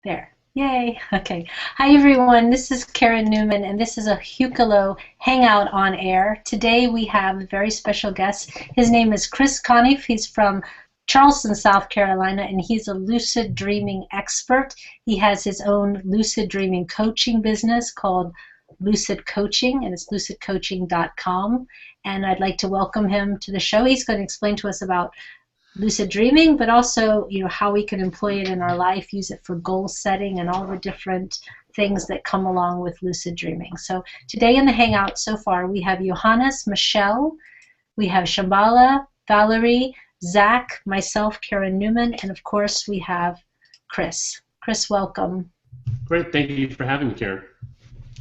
There. Yay. Okay. Hi, everyone. This is Karen Neumann, and this is a Huccolo Hangout on air. Today we have a very special guest. His name is Chris Cunniffe. He's from Charleston, South Carolina, and he's a lucid dreaming expert. He has his own lucid dreaming coaching business called Lucid Coaching, and it's lucidcoaching.com. And I'd like to welcome him to the show. He's going to explain to us about lucid dreaming, but also, how we can employ it in our life, use it for goal setting and all the different things that come along with lucid dreaming. So today in the Hangout so far, we have Johannes, Michelle, we have Shambhala, Valerie, Zach, myself, Karen Newman, and of course we have Chris. Chris, welcome. Great. Thank you for having me, Karen.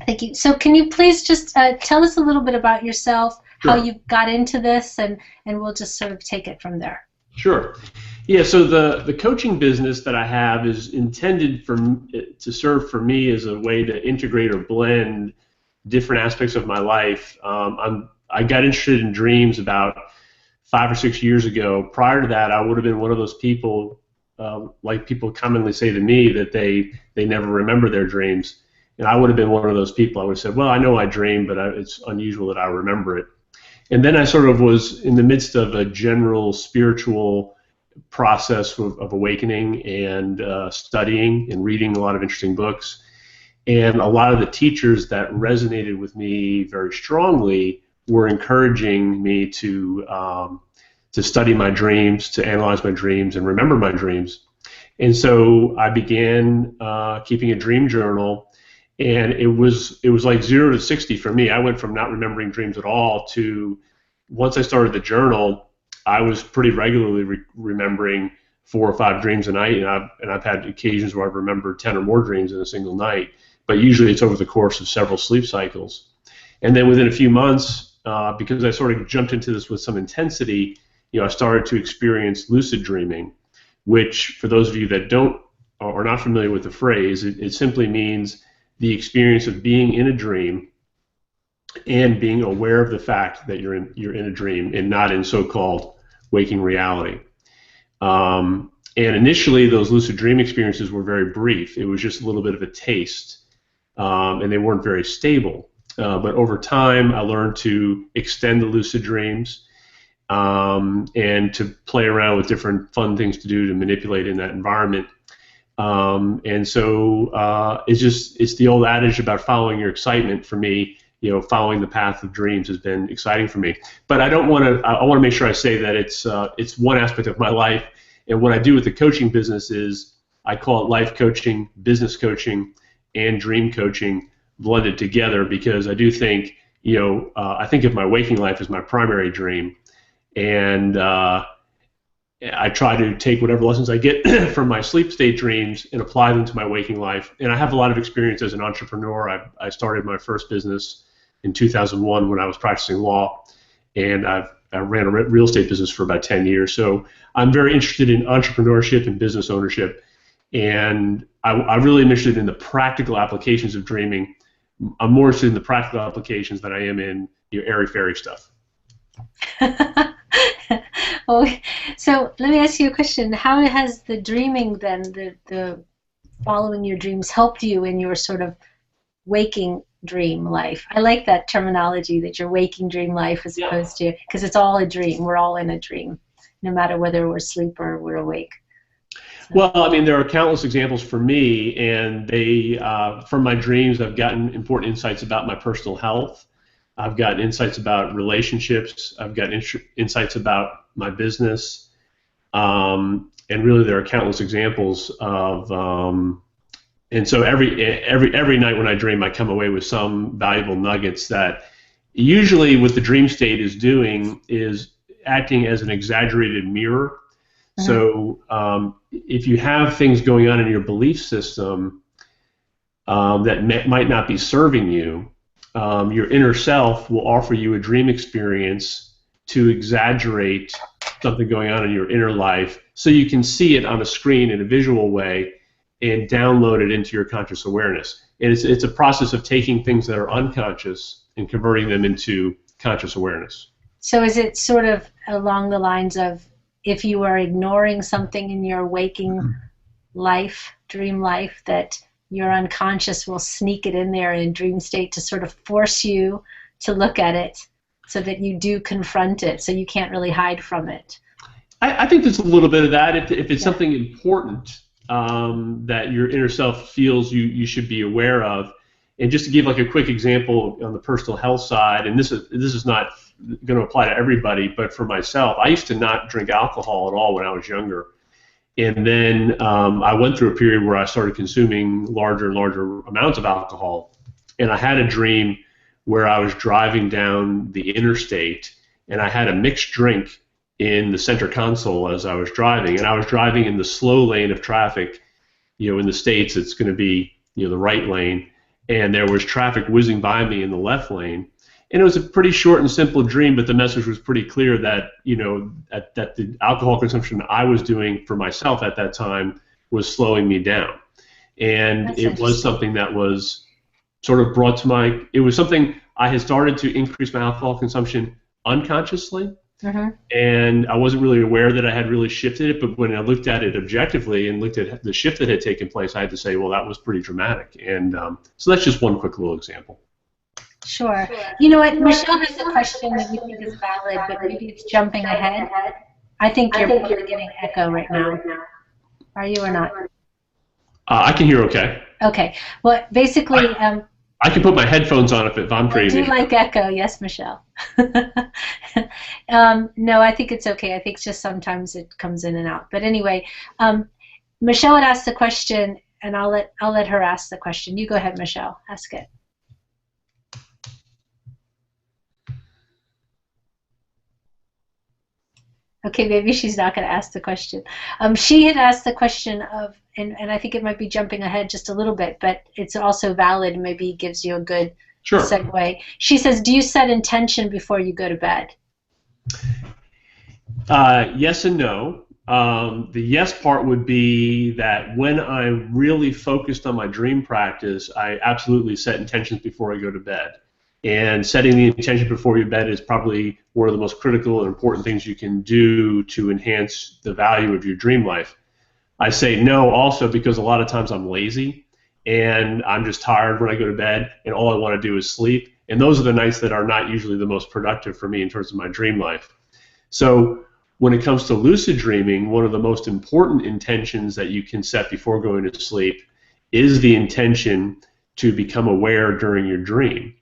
Thank you. So can you please just tell us a little bit about yourself, how you got into this, and we'll just sort of take it from there. Sure. Yeah, so the coaching business that I have is intended to serve for me as a way to integrate or blend different aspects of my life. I got interested in dreams about 5 or 6 years ago. Prior to that, I would have been one of those people, like people commonly say to me, that they never remember their dreams. And I would have been one of those people. I would have said, well, I know I dream, but it's unusual that I remember it. And then I sort of was in the midst of a general spiritual process of awakening and studying and reading a lot of interesting books. And a lot of the teachers that resonated with me very strongly were encouraging me to study my dreams, to analyze my dreams, and remember my dreams. And so I began keeping a dream journal. And it was like 0 to 60 for me. I went from not remembering dreams at all to, once I started the journal, I was pretty regularly remembering 4 or 5 dreams a night, and I've had occasions where I've remembered 10 or more dreams in a single night. But usually it's over the course of several sleep cycles. And then within a few months, because I sort of jumped into this with some intensity, I started to experience lucid dreaming, which, for those of you that are not familiar with the phrase, it simply means the experience of being in a dream and being aware of the fact that you're in a dream and not in so-called waking reality. And initially, those lucid dream experiences were very brief. It was just a little bit of a taste, and they weren't very stable. But over time, I learned to extend the lucid dreams and to play around with different fun things to do to manipulate in that environment. And so it's the old adage about following your excitement. For me, following the path of dreams has been exciting for me. But I want to make sure I say that it's one aspect of my life. And what I do with the coaching business is I call it life coaching, business coaching, and dream coaching blended together, because I do think, I think of my waking life as my primary dream. And I try to take whatever lessons I get from my sleep state dreams and apply them to my waking life. And I have a lot of experience as an entrepreneur. I started my first business in 2001 when I was practicing law, and I ran a real estate business for about 10 years. So I'm very interested in entrepreneurship and business ownership, and I really am interested in the practical applications of dreaming. I'm more interested in the practical applications than I am in airy-fairy stuff. Oh, so let me ask you a question. How has the dreaming then, the following your dreams, helped you in your sort of waking dream life? I like that terminology, that your waking dream life, as opposed to, because it's all a dream. We're all in a dream, no matter whether we're asleep or we're awake. So. Well, I mean, there are countless examples for me, and from my dreams, I've gotten important insights about my personal health. I've got insights about relationships. I've got insights about my business, and really there are countless examples of. And so every night when I dream, I come away with some valuable nuggets that usually what the dream state is doing is acting as an exaggerated mirror. Mm-hmm. So if you have things going on in your belief system that might not be serving you, your inner self will offer you a dream experience to exaggerate something going on in your inner life so you can see it on a screen in a visual way and download it into your conscious awareness. And it's a process of taking things that are unconscious and converting them into conscious awareness. So is it sort of along the lines of, if you are ignoring something in your waking life, dream life, that your unconscious will sneak it in there in dream state to sort of force you to look at it so that you do confront it, so you can't really hide from it. I think there's a little bit of that. If it's something important that your inner self feels you should be aware of. And just to give like a quick example on the personal health side, and this is not going to apply to everybody, but for myself, I used to not drink alcohol at all when I was younger. And then I went through a period where I started consuming larger and larger amounts of alcohol. And I had a dream where I was driving down the interstate, and I had a mixed drink in the center console as I was driving. And I was driving in the slow lane of traffic. In the States, it's going to be the right lane. And there was traffic whizzing by me in the left lane. And it was a pretty short and simple dream, but the message was pretty clear that, that the alcohol consumption I was doing for myself at that time was slowing me down. And it was something that was sort of brought to it was something I had started to increase my alcohol consumption unconsciously. Mm-hmm. And I wasn't really aware that I had really shifted it, but when I looked at it objectively and looked at the shift that had taken place, I had to say, well, that was pretty dramatic. And so that's just one quick little example. Sure. You know what? Michelle has a question that we think is valid, but maybe it's jumping ahead. I think you're probably getting echo right now. Are you or not? I can hear okay. Okay. Well, basically... I can put my headphones on if I'm crazy. I do like echo, yes, Michelle. No, I think it's okay. I think it's just sometimes it comes in and out. But anyway, Michelle had asked the question, and I'll let her ask the question. You go ahead, Michelle. Ask it. Okay, maybe she's not going to ask the question. She had asked the question of, and I think it might be jumping ahead just a little bit, but it's also valid, maybe gives you a good segue. She says, do you set intention before you go to bed? Yes and no. The yes part would be that when I'm really focused on my dream practice, I absolutely set intentions before I go to bed. And setting the intention before you bed is probably one of the most critical and important things you can do to enhance the value of your dream life. I say no also because a lot of times I'm lazy and I'm just tired when I go to bed and all I want to do is sleep. And those are the nights that are not usually the most productive for me in terms of my dream life. So when it comes to lucid dreaming, one of the most important intentions that you can set before going to sleep is the intention to become aware during your dream.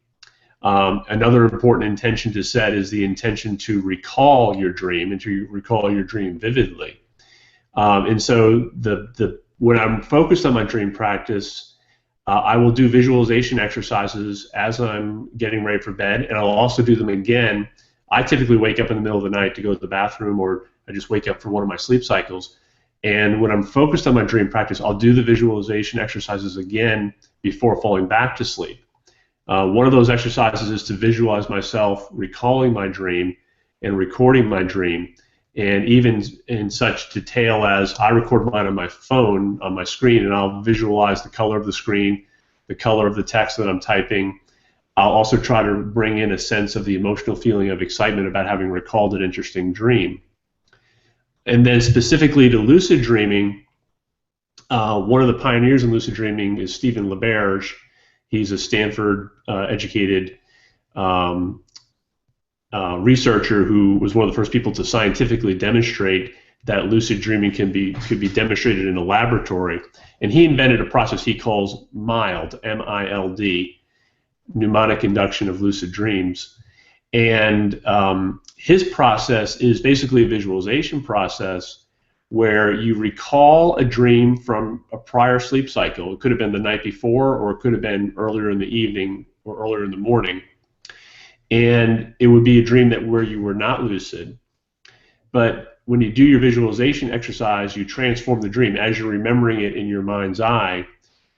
Another important intention to set is the intention to recall your dream and to recall your dream vividly. And so when I'm focused on my dream practice, I will do visualization exercises as I'm getting ready for bed, and I'll also do them again. I typically wake up in the middle of the night to go to the bathroom, or I just wake up for one of my sleep cycles. And when I'm focused on my dream practice, I'll do the visualization exercises again before falling back to sleep. One of those exercises is to visualize myself recalling my dream and recording my dream, and even in such detail as I record mine on my phone, on my screen, and I'll visualize the color of the screen, the color of the text that I'm typing. I'll also try to bring in a sense of the emotional feeling of excitement about having recalled an interesting dream. And then specifically to lucid dreaming, one of the pioneers in lucid dreaming is Stephen LaBerge. He's a Stanford-educated researcher who was one of the first people to scientifically demonstrate that lucid dreaming could be demonstrated in a laboratory. And he invented a process he calls MILD, M-I-L-D, mnemonic induction of lucid dreams. And his process is basically a visualization process where you recall a dream from a prior sleep cycle. It could have been the night before, or it could have been earlier in the evening or earlier in the morning. And it would be a dream where you were not lucid. But when you do your visualization exercise, you transform the dream. As you're remembering it in your mind's eye,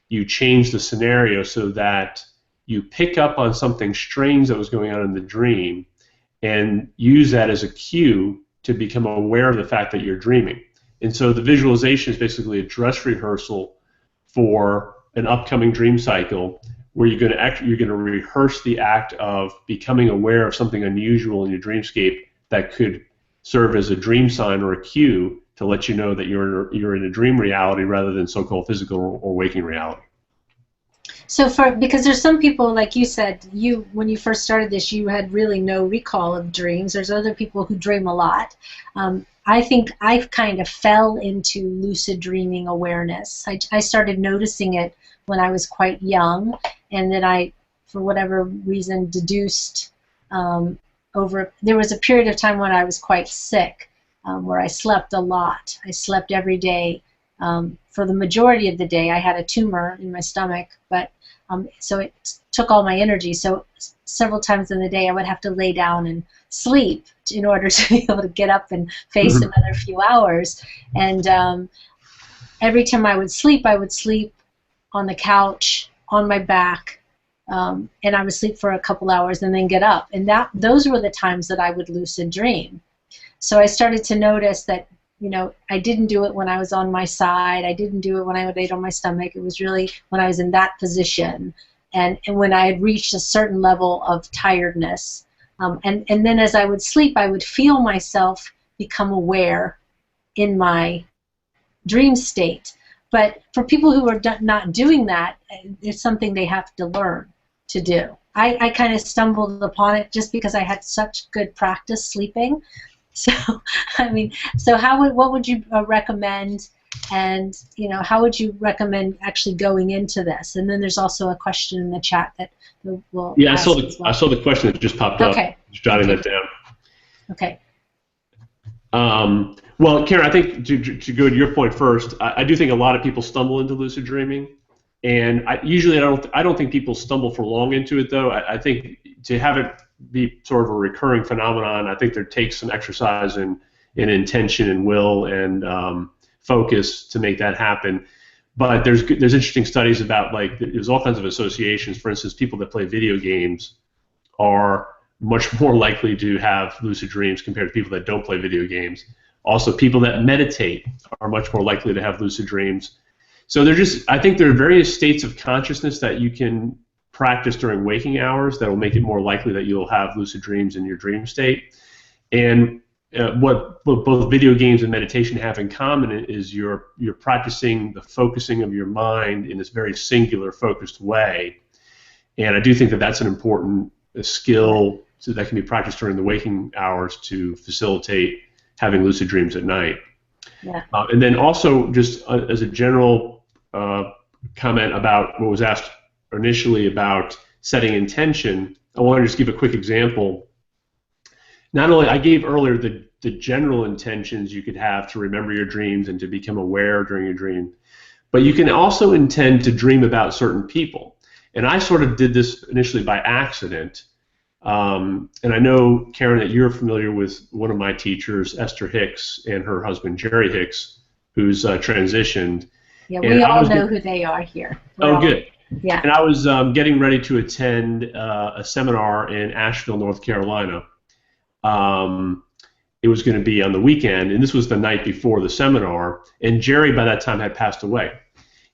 you change the scenario so that you pick up on something strange that was going on in the dream and use that as a cue to become aware of the fact that you're dreaming. And so the visualization is basically a dress rehearsal for an upcoming dream cycle where you're going to rehearse the act of becoming aware of something unusual in your dreamscape that could serve as a dream sign or a cue to let you know that you're in a dream reality rather than so-called physical or waking reality. So because there's some people, like you said, when you first started this, you had really no recall of dreams. There's other people who dream a lot. I think I kind of fell into lucid dreaming awareness. I started noticing it when I was quite young, and then I, for whatever reason, deduced there was a period of time when I was quite sick, where I slept a lot. I slept every day. For the majority of the day, I had a tumor in my stomach, but so it took all my energy. So several times in the day, I would have to lay down and sleep in order to be able to get up and face another few hours. And every time I would sleep on the couch, on my back, and I would sleep for a couple hours and then get up. And those were the times that I would lucid dream. So I started to notice that, I didn't do it when I was on my side. I didn't do it when I laid on my stomach. It was really when I was in that position, and when I had reached a certain level of tiredness. And then as I would sleep, I would feel myself become aware in my dream state. But for people who are not doing that, it's something they have to learn to do. I kind of stumbled upon it just because I had such good practice sleeping. So, what would you recommend, and how would you recommend actually going into this? And then there's also a question in the chat that we'll I ask saw as well. I saw the question that just popped up. Okay. Just jotting that down. Okay. Well, Karen, I think to go to your point first, I do think a lot of people stumble into lucid dreaming, and I don't think people stumble for long into it though. I think to have it be sort of a recurring phenomenon, I think there takes some exercise and intention and will and focus to make that happen. But there's interesting studies about, like, there's all kinds of associations. For instance, people that play video games are much more likely to have lucid dreams compared to people that don't play video games. Also, people that meditate are much more likely to have lucid dreams. So I think there are various states of consciousness that you can practice during waking hours that will make it more likely that you'll have lucid dreams in your dream state. And what both video games and meditation have in common is you're practicing the focusing of your mind in this very singular, focused way. And I do think that that's an important skill that can be practiced during the waking hours to facilitate having lucid dreams at night. Yeah. And then also, just as a general comment about what was asked initially about setting intention, I want to just give a quick example. Not only I gave earlier the general intentions you could have to remember your dreams and to become aware during your dream, but you can also intend to dream about certain people. And I sort of did this initially by accident. And I know, Karen, that you're familiar with one of my teachers, Esther Hicks, and her husband, Jerry Hicks, who's transitioned. Yeah, we all know who they are here. Good. Yeah. And I was getting ready to attend a seminar in Asheville, North Carolina. It was going to be on the weekend, and this was the night before the seminar, and Jerry by that time had passed away.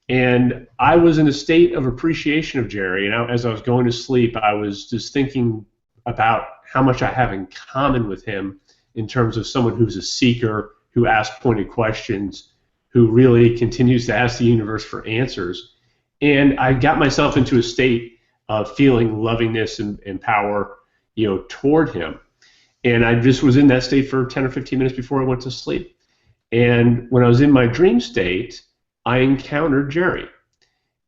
And I was in a state of appreciation of Jerry, and as I was going to sleep, I was just thinking about how much I have in common with him in terms of someone who's a seeker, who asks pointed questions, who really continues to ask the universe for answers. And I got myself into a state of feeling lovingness and power, toward him. And I just was in that state for 10 or 15 minutes before I went to sleep. And when I was in my dream state, I encountered Jerry.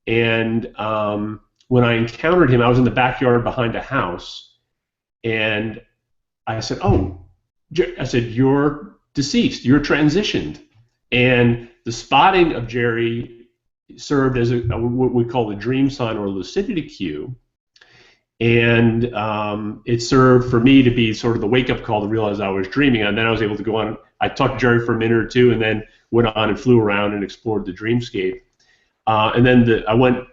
And when I encountered him, I was in the backyard behind a house. And I said, you're deceased. You're transitioned. And the spotting of Jerry served as what we call the dream sign or lucidity cue. And it served for me to be sort of the wake-up call to realize I was dreaming. And then I was able to go on. I talked to Jerry for a minute or two and then went on and flew around and explored the dreamscape. And then I went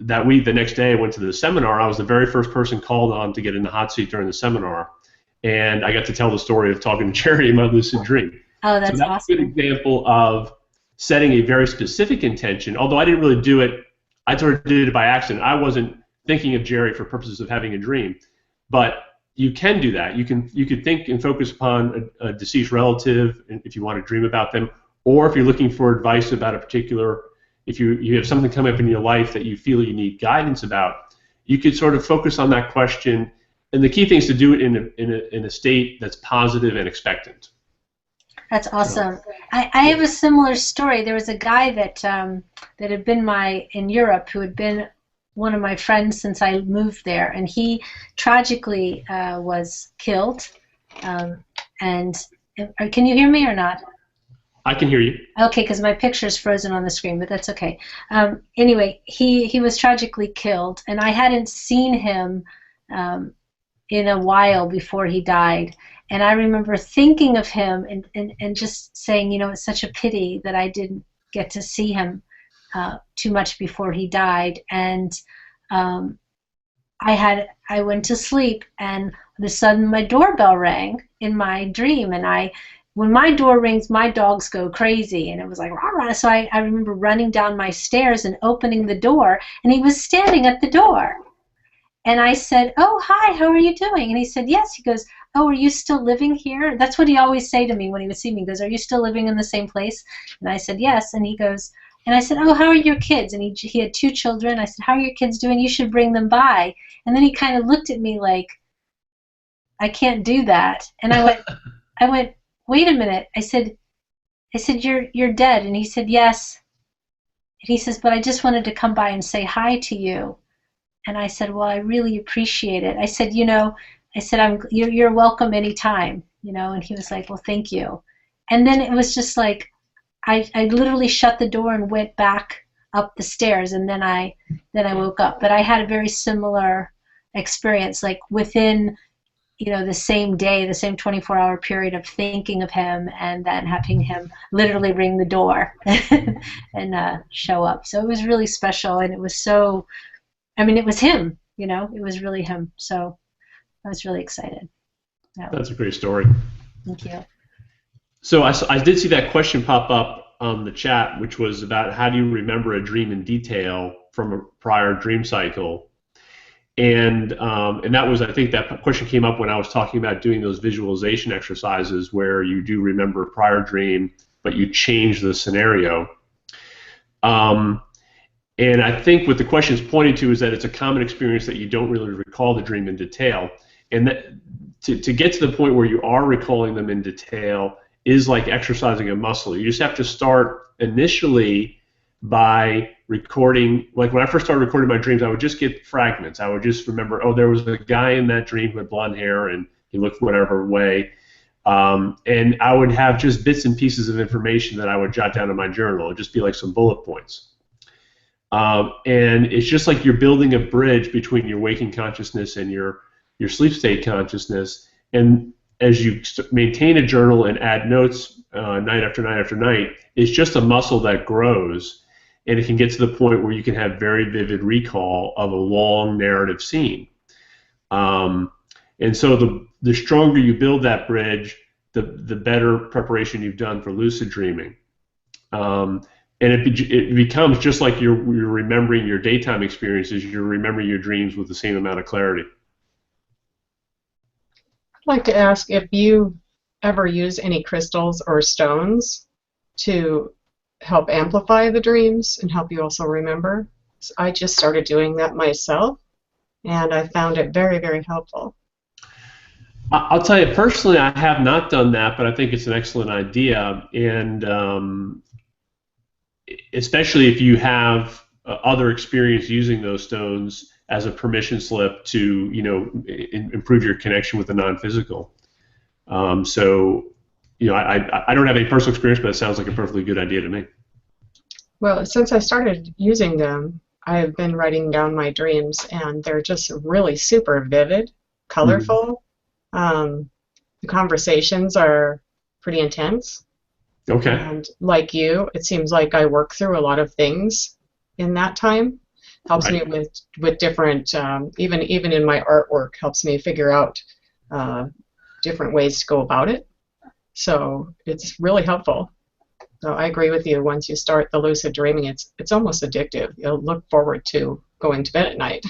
that week, the next day, I went to the seminar. I was the very first person called on to get in the hot seat during the seminar. And I got to tell the story of talking to Jerry in my lucid dream. Oh, that's awesome. A good example of setting a very specific intention, although I didn't really do it. I sort of did it by accident. I wasn't thinking of Jerry for purposes of having a dream. But you can do that. You could think and focus upon a deceased relative if you want to dream about them, or if you're looking for advice about a particular, if you have something come up in your life that you feel you need guidance about, you could sort of focus on that question. And the key thing is to do it in a state that's positive and expectant. That's awesome. I have a similar story. There was a guy that that had been in Europe, who had been one of my friends since I moved there, and he tragically was killed. And can you hear me or not? I can hear you. Okay, because my picture's frozen on the screen, but that's okay. Anyway, he was tragically killed, and I hadn't seen him in a while before he died. And I remember thinking of him and just saying, you know, it's such a pity that I didn't get to see him too much before he died. And I went to sleep, and all of a sudden my doorbell rang in my dream, and when my door rings, my dogs go crazy, and it was like rah, rah. So I remember running down my stairs and opening the door, and he was standing at the door. And I said, "Oh, hi, how are you doing?" And he said, "Yes." He goes, "Oh, are you still living here?" That's what he always say to me when he would see me. He goes, "Are you still living in the same place?" And I said, "Yes." And he goes, and I said, "Oh, how are your kids?" And he had 2 children. I said, "How are your kids doing? You should bring them by." And then he kind of looked at me like, "I can't do that." And I went, "Wait a minute." I said, you're dead." And he said, "Yes." And he says, "But I just wanted to come by and say hi to you." And I said, "Well, I really appreciate it." I said, "You know," I said, you're welcome anytime, you know." And he was like, "Well, thank you." And then it was just like, I literally shut the door and went back up the stairs, and then I woke up. But I had a very similar experience, like within, you know, the same day, the same 24-hour period of thinking of him, and then having him literally ring the door and show up. So it was really special, and it was so, I mean, it was him, you know, it was really him. So I was really excited. Yeah. That's a great story. Thank you. So I did see that question pop up on the chat, which was about how do you remember a dream in detail from a prior dream cycle. And that was, I think that question came up when I was talking about doing those visualization exercises where you do remember a prior dream, but you change the scenario. And I think what the question is pointing to is that it's a common experience that you don't really recall the dream in detail. And that to get to the point where you are recalling them in detail is like exercising a muscle. You just have to start initially by recording. Like when I first started recording my dreams, I would just get fragments. I would just remember, oh, there was a guy in that dream who had blonde hair and he looked whatever way. And I would have just bits and pieces of information that I would jot down in my journal. It would just be like some bullet points. And it's just like you're building a bridge between your waking consciousness and your sleep state consciousness. And as you maintain a journal and add notes night after night after night, it's just a muscle that grows, and it can get to the point where you can have very vivid recall of a long narrative scene. And so the stronger you build that bridge, the better preparation you've done for lucid dreaming. And it becomes just like you're remembering your daytime experiences, you're remembering your dreams with the same amount of clarity. I'd like to ask if you ever use any crystals or stones to help amplify the dreams and help you also remember. So I just started doing that myself, and I found it very, very helpful. I'll tell you, personally, I have not done that, but I think it's an excellent idea, and especially if you have other experience using those stones as a permission slip to, you know, improve your connection with the non-physical. So, you know, I don't have any personal experience, but it sounds like a perfectly good idea to me. Well, since I started using them, I've been writing down my dreams, and they're just really super vivid, colorful. The conversations are pretty intense. Okay. And like you, it seems like I work through a lot of things in that time. Helps me with different, even in my artwork, helps me figure out different ways to go about it. So it's really helpful. So I agree with you. Once you start the lucid dreaming, it's almost addictive. You'll look forward to going to bed at night.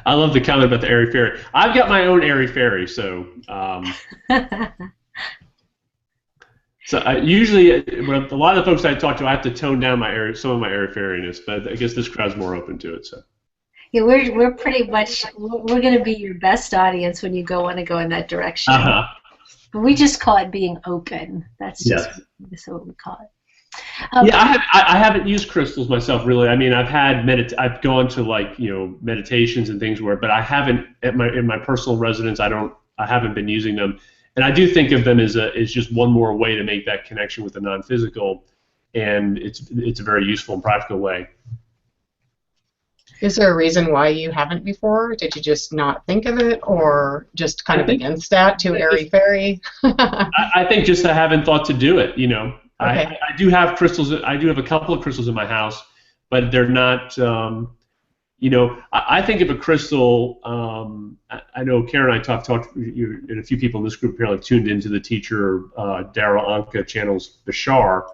I love the comment about the airy fairy. I've got my own airy fairy, so so I, usually when a lot of the folks I talk to, I have to tone down some of my airy fairiness, but I guess this crowd's more open to it. So Yeah, we're pretty much we're going to be your best audience when you want to go in that direction. uh-huh. But we just call it being open. Yes. That's what we call it. Yeah, I haven't used crystals myself really. I mean, I've gone to like meditations and things but I haven't in my personal residence. I haven't been using them, and I do think of them as just one more way to make that connection with the non-physical, and it's a very useful and practical way. Is there a reason why you haven't before? Did you just not think of it, or just kind of against that, too airy-fairy? I think just I haven't thought to do it, Okay. I do have crystals. I do have a couple of crystals in my house, but they're not, I think of a crystal, I know Karen and I talked and a few people in this group apparently tuned into the teacher Daryl Anka channel's Bashar,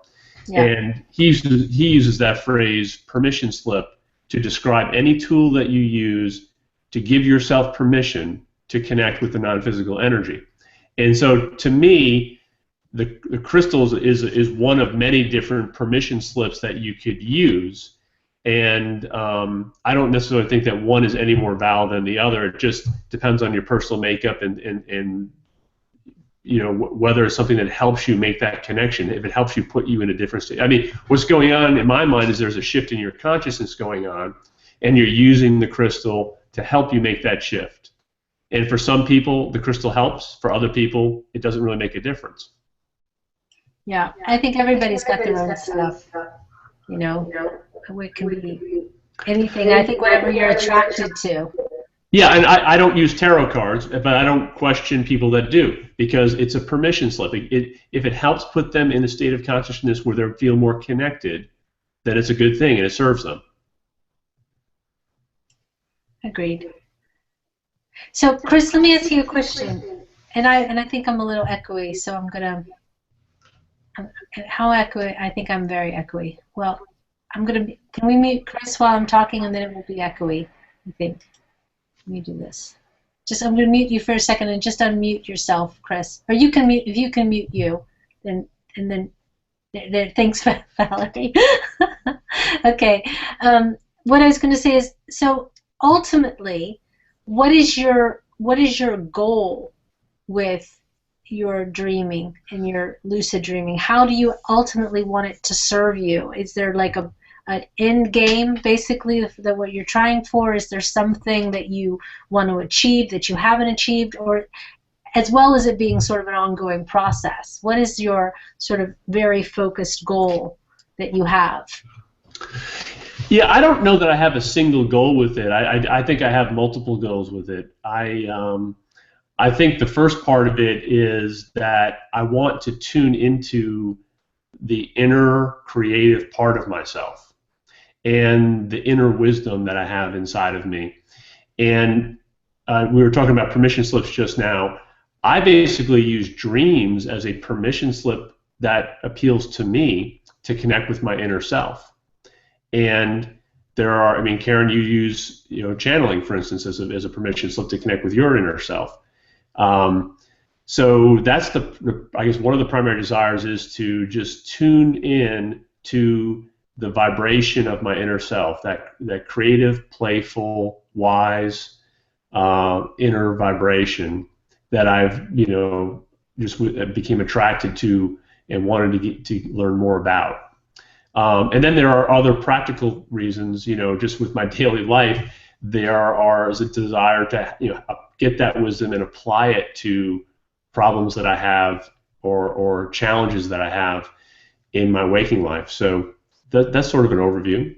Yeah. and he uses that phrase, permission slip, to describe any tool that you use to give yourself permission to connect with the non-physical energy. And so to me, the crystals is one of many different permission slips that you could use. And I don't necessarily think that one is any more valid than the other. It just depends on your personal makeup and whether it's something that helps you make that connection, if it helps you put you in a different state. I mean, what's going on in my mind is there's a shift in your consciousness going on, and you're using the crystal to help you make that shift. And for some people, the crystal helps. For other people, it doesn't really make a difference. Yeah, I think everybody's got their own stuff. It can be anything. I think whatever you're attracted to. Yeah, and I don't use tarot cards, but I don't question people that do, because it's a permission slip. If it helps put them in a state of consciousness where they feel more connected, then it's a good thing and it serves them. Agreed. So, Chris, let me ask you a question. And I think I'm a little echoey, so I'm gonna. How echoey? I think I'm very echoey. Well, can we mute Chris while I'm talking, and then it will be echoey, I think. Let me do this. I'm going to mute you for a second and just unmute yourself, Chris. Or you can mute, if you can mute you, then thanks, Valerie. Okay. What I was going to say is, so ultimately, what is your goal with your dreaming and your lucid dreaming? How do you ultimately want it to serve you? Is there like an end game, basically, that what you're trying for? Is there something that you want to achieve that you haven't achieved, or as well as it being sort of an ongoing process? What is your sort of very focused goal that you have? Yeah, I don't know that I have a single goal with it. I think I have multiple goals with it. I think the first part of it is that I want to tune into the inner creative part of myself and the inner wisdom that I have inside of me. And we were talking about permission slips just now. I basically use dreams as a permission slip that appeals to me to connect with my inner self. And Karen, you use channeling, for instance, as a permission slip to connect with your inner self. So that's I guess one of the primary desires is to just tune in to the vibration of my inner self, that creative, playful, wise inner vibration that I've just became attracted to and wanted to learn more about. And then there are other practical reasons, just with my daily life, there is a desire to get that wisdom and apply it to problems that I have or challenges that I have in my waking life. So that's sort of an overview.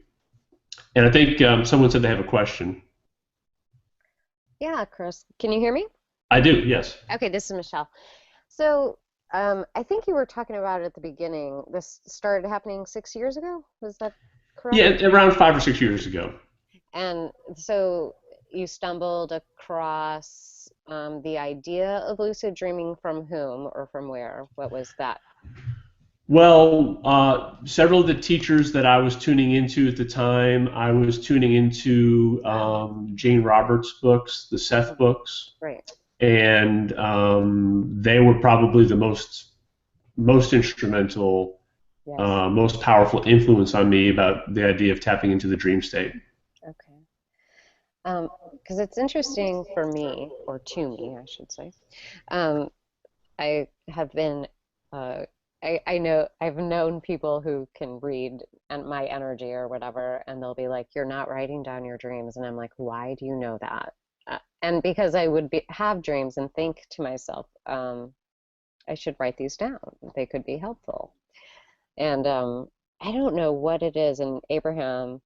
And I think someone said they have a question. Yeah, Chris, can you hear me? I do, yes. Okay, this is Michelle. So I think you were talking about it at the beginning. This started happening 6 years ago. Was that correct? Yeah, around 5 or 6 years ago. And so you stumbled across the idea of lucid dreaming from whom or from where? What was that? Well, several of the teachers that I was tuning into at the time, I was tuning into Jane Roberts' books, the Seth books, Right. and they were probably the most instrumental, Yes. most powerful influence on me about the idea of tapping into the dream state. Okay. Because it's interesting for me, or to me, I should say. Um, I have been, uh, I know, I've known people who can read my energy or whatever, and they'll be like, "You're not writing down your dreams," and I'm like, "Why do you know that?" And because I would have dreams and think to myself, I should write these down. They could be helpful. And I don't know what it is, and Abraham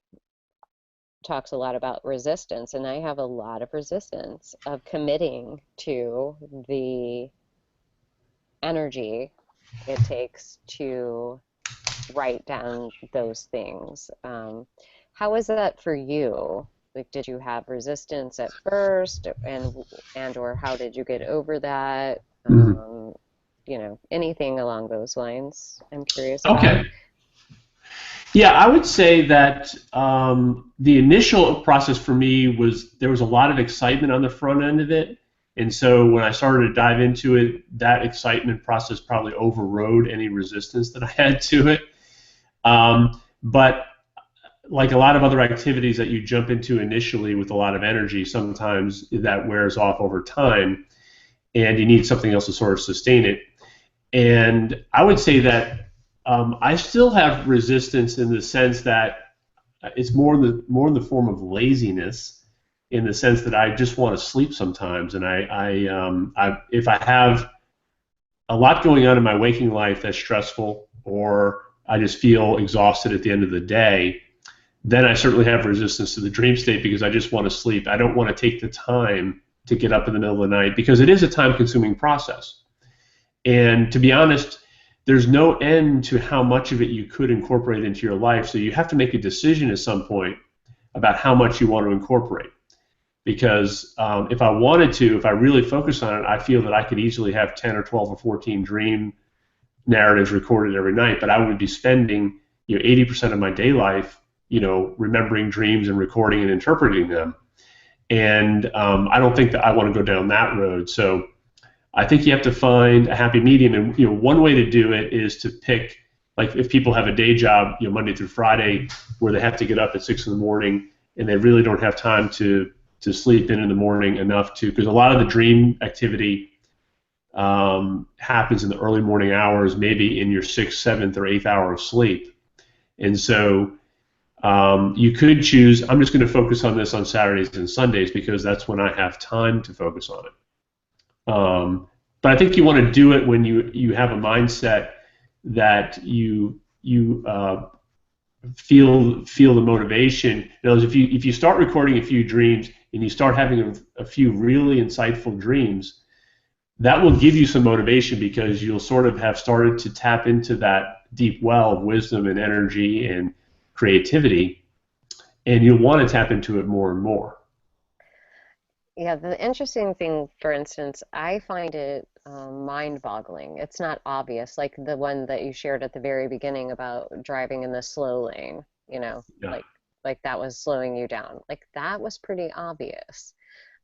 talks a lot about resistance, and I have a lot of resistance of committing to the energy it takes to write down those things. How is that for you? Like, did you have resistance at first, and or how did you get over that? You know, anything along those lines, I'm curious about. Okay. Yeah, I would say that the initial process for me was there was a lot of excitement on the front end of it. And so when I started to dive into it, that excitement process probably overrode any resistance that I had to it. But like a lot of other activities that you jump into initially with a lot of energy, sometimes that wears off over time and you need something else to sort of sustain it. And I would say that I still have resistance in the sense that it's more in the form of laziness, in the sense that I just want to sleep sometimes, and if I have a lot going on in my waking life that's stressful, or I just feel exhausted at the end of the day, then I certainly have resistance to the dream state because I just want to sleep. I don't want to take the time to get up in the middle of the night because it is a time-consuming process. And to be honest, there's no end to how much of it you could incorporate into your life. So you have to make a decision at some point about how much you want to incorporate. Because if I wanted to, if I really focus on it, I feel that I could easily have 10 or 12 or 14 dream narratives recorded every night, but I would be spending 80% of my day life remembering dreams and recording and interpreting them. And I don't think that I want to go down that road. So I think you have to find a happy medium, and one way to do it is to pick, like if people have a day job, Monday through Friday, where they have to get up at 6 in the morning, and they really don't have time to sleep in the morning enough to, because a lot of the dream activity happens in the early morning hours, maybe in your 6th, 7th, or 8th hour of sleep, and so you could choose, I'm just going to focus on this on Saturdays and Sundays because that's when I have time to focus on it. But I think you want to do it when you have a mindset that you feel the motivation. In other words, if you start recording a few dreams and you start having a few really insightful dreams, that will give you some motivation because you'll sort of have started to tap into that deep well of wisdom and energy and creativity, and you'll want to tap into it more and more. Yeah, the interesting thing, for instance, I find it mind-boggling. It's not obvious, like the one that you shared at the very beginning about driving in the slow lane, Yeah. like that was slowing you down. Like that was pretty obvious.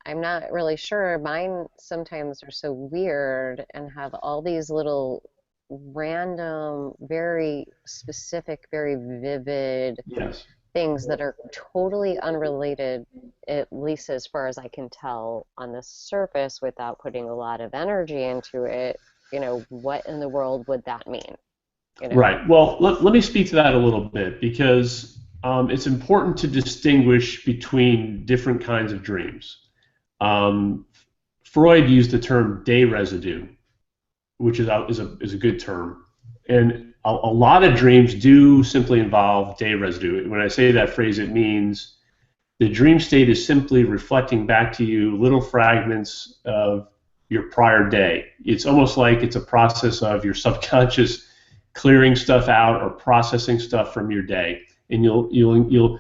I'm not really sure. Mine sometimes are so weird and have all these little random, very specific, very vivid Yes. things that are totally unrelated, at least as far as I can tell on the surface without putting a lot of energy into it. What in the world would that mean? Right. Well, let me speak to that a little bit because it's important to distinguish between different kinds of dreams. Freud used the term day residue, which is a good term, and a lot of dreams do simply involve day residue. When I say that phrase, it means the dream state is simply reflecting back to you little fragments of your prior day. It's almost like it's a process of your subconscious clearing stuff out or processing stuff from your day. And in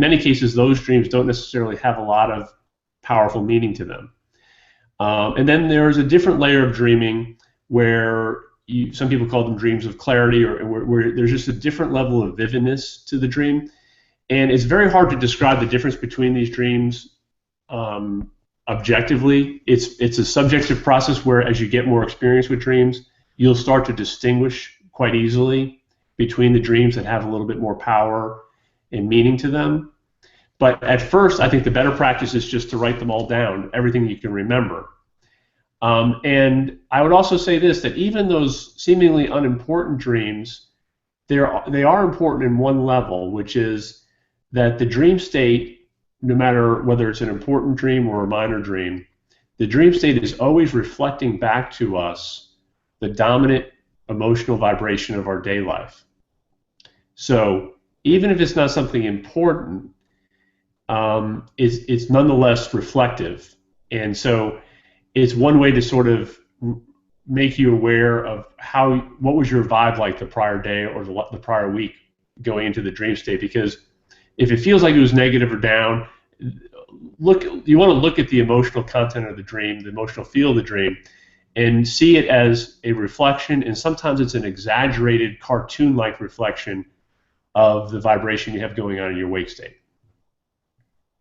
many cases, those dreams don't necessarily have a lot of powerful meaning to them. And then there's a different layer of dreaming where some people call them dreams of clarity, or where there's just a different level of vividness to the dream. And it's very hard to describe the difference between these dreams objectively. It's a subjective process where, as you get more experience with dreams, you'll start to distinguish quite easily between the dreams that have a little bit more power and meaning to them. But at first, I think the better practice is just to write them all down, everything you can remember. And I would also say this, that even those seemingly unimportant dreams, they are important in one level, which is that the dream state, no matter whether it's an important dream or a minor dream, the dream state is always reflecting back to us the dominant emotional vibration of our day life. So even if it's not something important, it's nonetheless reflective. And so it's one way to sort of make you aware of what was your vibe like the prior day or the prior week going into the dream state. Because if it feels like it was negative or down, you want to look at the emotional content of the dream, the emotional feel of the dream, and see it as a reflection, and sometimes it's an exaggerated cartoon-like reflection of the vibration you have going on in your wake state.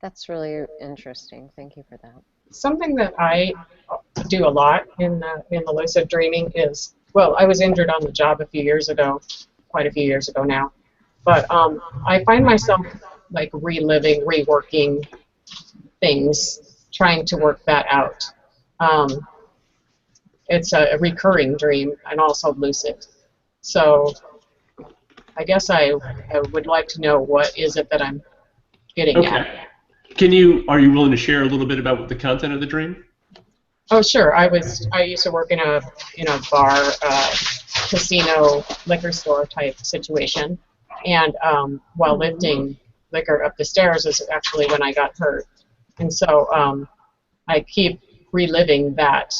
That's really interesting. Thank you for that. Something that I do a lot in the lucid dreaming is, well, I was injured on the job a few years ago, quite a few years ago now, but I find myself like reliving, reworking things, trying to work that out. It's a recurring dream and also lucid. So I guess I would like to know, what is it that I'm getting at. Are you willing to share a little bit about what the content of the dream? Oh, sure. I used to work in a bar, casino, liquor store type situation, and while lifting liquor up the stairs is actually when I got hurt, and so I keep reliving that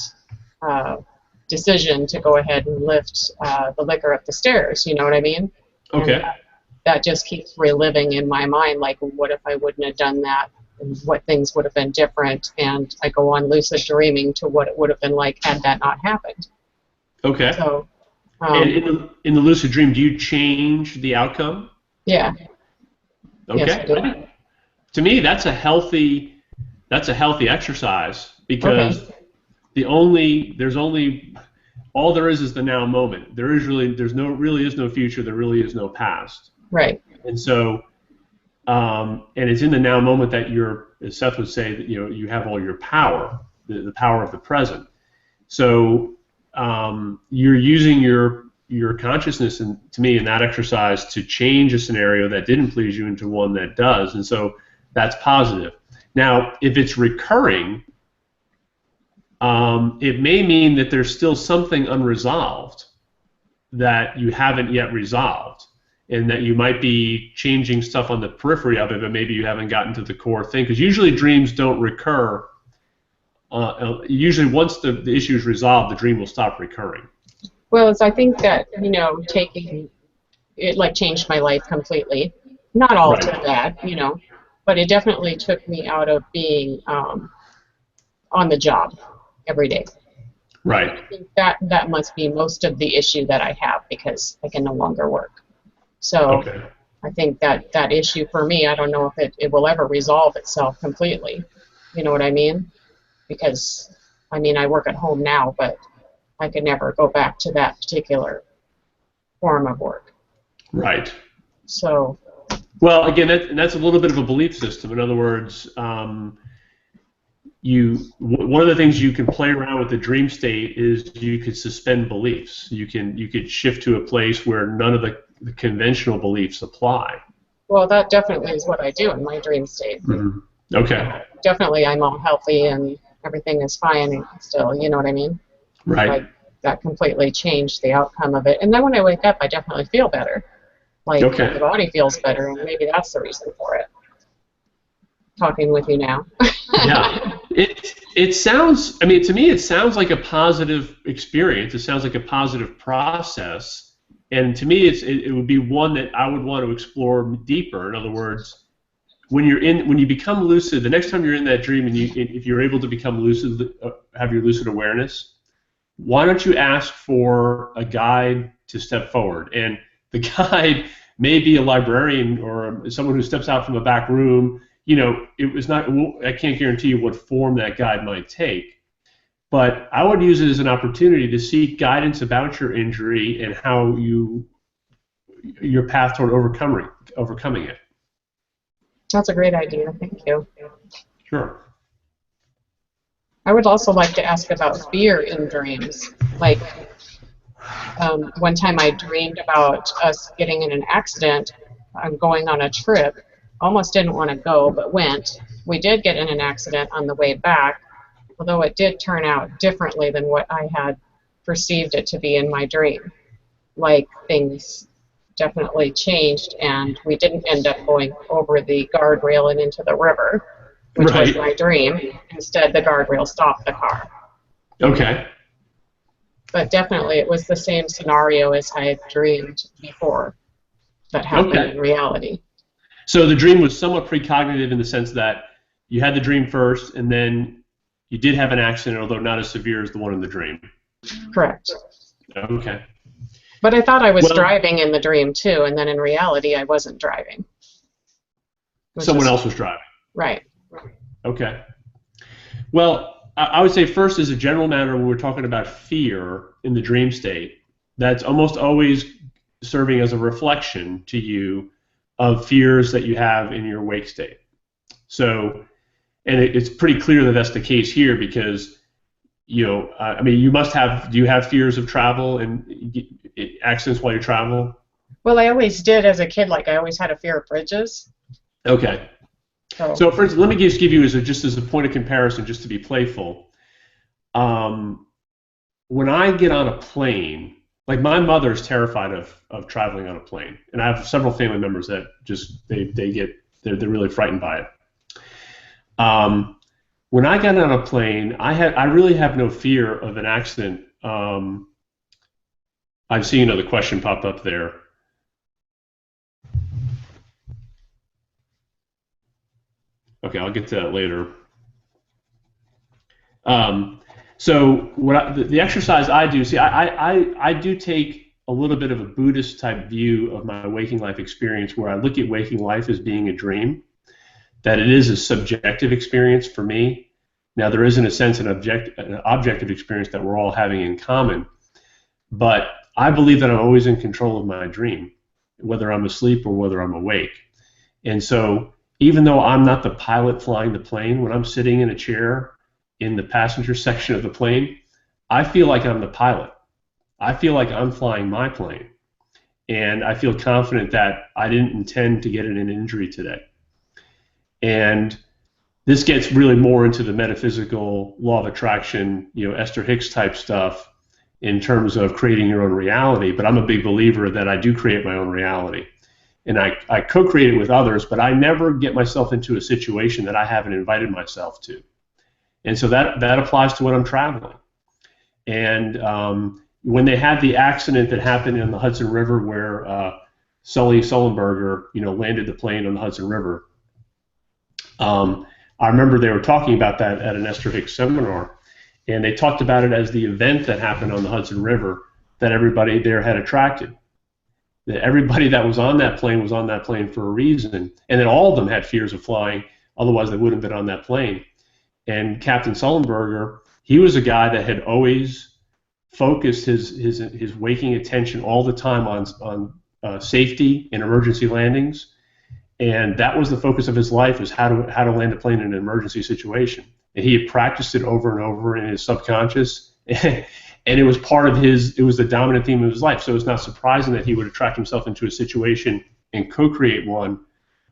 decision to go ahead and lift the liquor up the stairs. You know what I mean? Okay. And that just keeps reliving in my mind, like, what if I wouldn't have done that? And what things would have been different, and I go on lucid dreaming to what it would have been like had that not happened. Okay. So, and in the lucid dream, do you change the outcome? Yeah. Okay. Yes, I do. To me, that's a healthy exercise, because all there is the now moment. There is no future. There really is no past. Right. And so. And it's in the now moment that as Seth would say, that you have all your power, the power of the present. So you're using your consciousness, to me, in that exercise, to change a scenario that didn't please you into one that does, and so that's positive. Now, if it's recurring, it may mean that there's still something unresolved that you haven't yet resolved, and that you might be changing stuff on the periphery of it, but maybe you haven't gotten to the core thing. Because usually dreams don't recur. Usually once the issue is resolved, the dream will stop recurring. Well, I think that, taking it, like, changed my life completely. Not all to bad, but it definitely took me out of being on the job every day. Right. And I think that must be most of the issue that I have, because I can no longer work. So I think that issue for me, I don't know if it will ever resolve itself completely. You know what I mean? Because, I work at home now, but I could never go back to that particular form of work. Right. So. Well, again, that's a little bit of a belief system. In other words, one of the things you can play around with the dream state is you could suspend beliefs. You could shift to a place where none of the conventional beliefs apply. Well, that definitely is what I do in my dream state. Mm-hmm. Okay. Definitely, I'm all healthy and everything is fine and still, you know what I mean? Right. That completely changed the outcome of it. And then when I wake up, I definitely feel better. Like, the body feels better, and maybe that's the reason for it. Talking with you now. Yeah. It sounds, to me, it sounds like a positive experience. It sounds like a positive process. And to me, it would be one that I would want to explore deeper. In other words, when you become lucid, the next time you're in that dream, and if you're able to become lucid, have your lucid awareness, why don't you ask for a guide to step forward? And the guide may be a librarian or someone who steps out from a back room. You know, it was not. I can't guarantee you what form that guide might take, but I would use it as an opportunity to seek guidance about your injury and how your path toward overcoming it. That's a great idea. Thank you. Sure. I would also like to ask about fear in dreams. Like, one time I dreamed about us getting in an accident. I'm going on a trip. Almost didn't want to go, but went. We did get in an accident on the way back, although it did turn out differently than what I had perceived it to be in my dream. Like, things definitely changed, and we didn't end up going over the guardrail and into the river, which was my dream. Instead, the guardrail stopped the car. Okay. But definitely it was the same scenario as I had dreamed before that happened in reality. So the dream was somewhat precognitive in the sense that you had the dream first, and then you did have an accident, although not as severe as the one in the dream. Correct. Okay. But I thought I was driving in the dream too, and then in reality I wasn't driving. Someone else was driving. Right. Okay. Well, I would say first, as a general matter, when we're talking about fear in the dream state, that's almost always serving as a reflection to you of fears that you have in your wake state. So, and it's pretty clear that that's the case here because, you know, I mean, you must have, do you have fears of travel and accidents while you travel? Well, I always did as a kid. Like, I always had a fear of bridges. Okay. So for instance, let me just give you just as a point of comparison, just to be playful. When I get on a plane, like my mother is terrified of traveling on a plane, and I have several family members that just they're really frightened by it. When I got on a plane, I really have no fear of an accident. I've seen another question pop up there. Okay, I'll get to that later. So the exercise I do, see, I do take a little bit of a Buddhist type view of my waking life experience, where I look at waking life as being a dream, that it is a subjective experience for me. Now, there is, in a sense, an objective experience that we're all having in common, but I believe that I'm always in control of my dream, whether I'm asleep or whether I'm awake. And so, even though I'm not the pilot flying the plane, when I'm sitting in a chair in the passenger section of the plane, I feel like I'm the pilot. I feel like I'm flying my plane. And I feel confident that I didn't intend to get in an injury today. And this gets really more into the metaphysical law of attraction, you know, Esther Hicks type stuff in terms of creating your own reality. But I'm a big believer that I do create my own reality. And I co-create it with others, but I never get myself into a situation that I haven't invited myself to. And so that applies to when I'm traveling. And when they had the accident that happened in the Hudson River where Sully Sullenberger, you know, landed the plane on the Hudson River, I remember they were talking about that at an Esther Hicks seminar, and they talked about it as the event that happened on the Hudson River that everybody there had attracted. That everybody that was on that plane for a reason, and then all of them had fears of flying, otherwise they wouldn't have been on that plane. And Captain Sullenberger, he was a guy that had always focused his waking attention all the time on safety and emergency landings, and that was the focus of his life, is how to land a plane in an emergency situation. And he had practiced it over and over in his subconscious. And it was it was the dominant theme of his life. So it's not surprising that he would attract himself into a situation and co-create one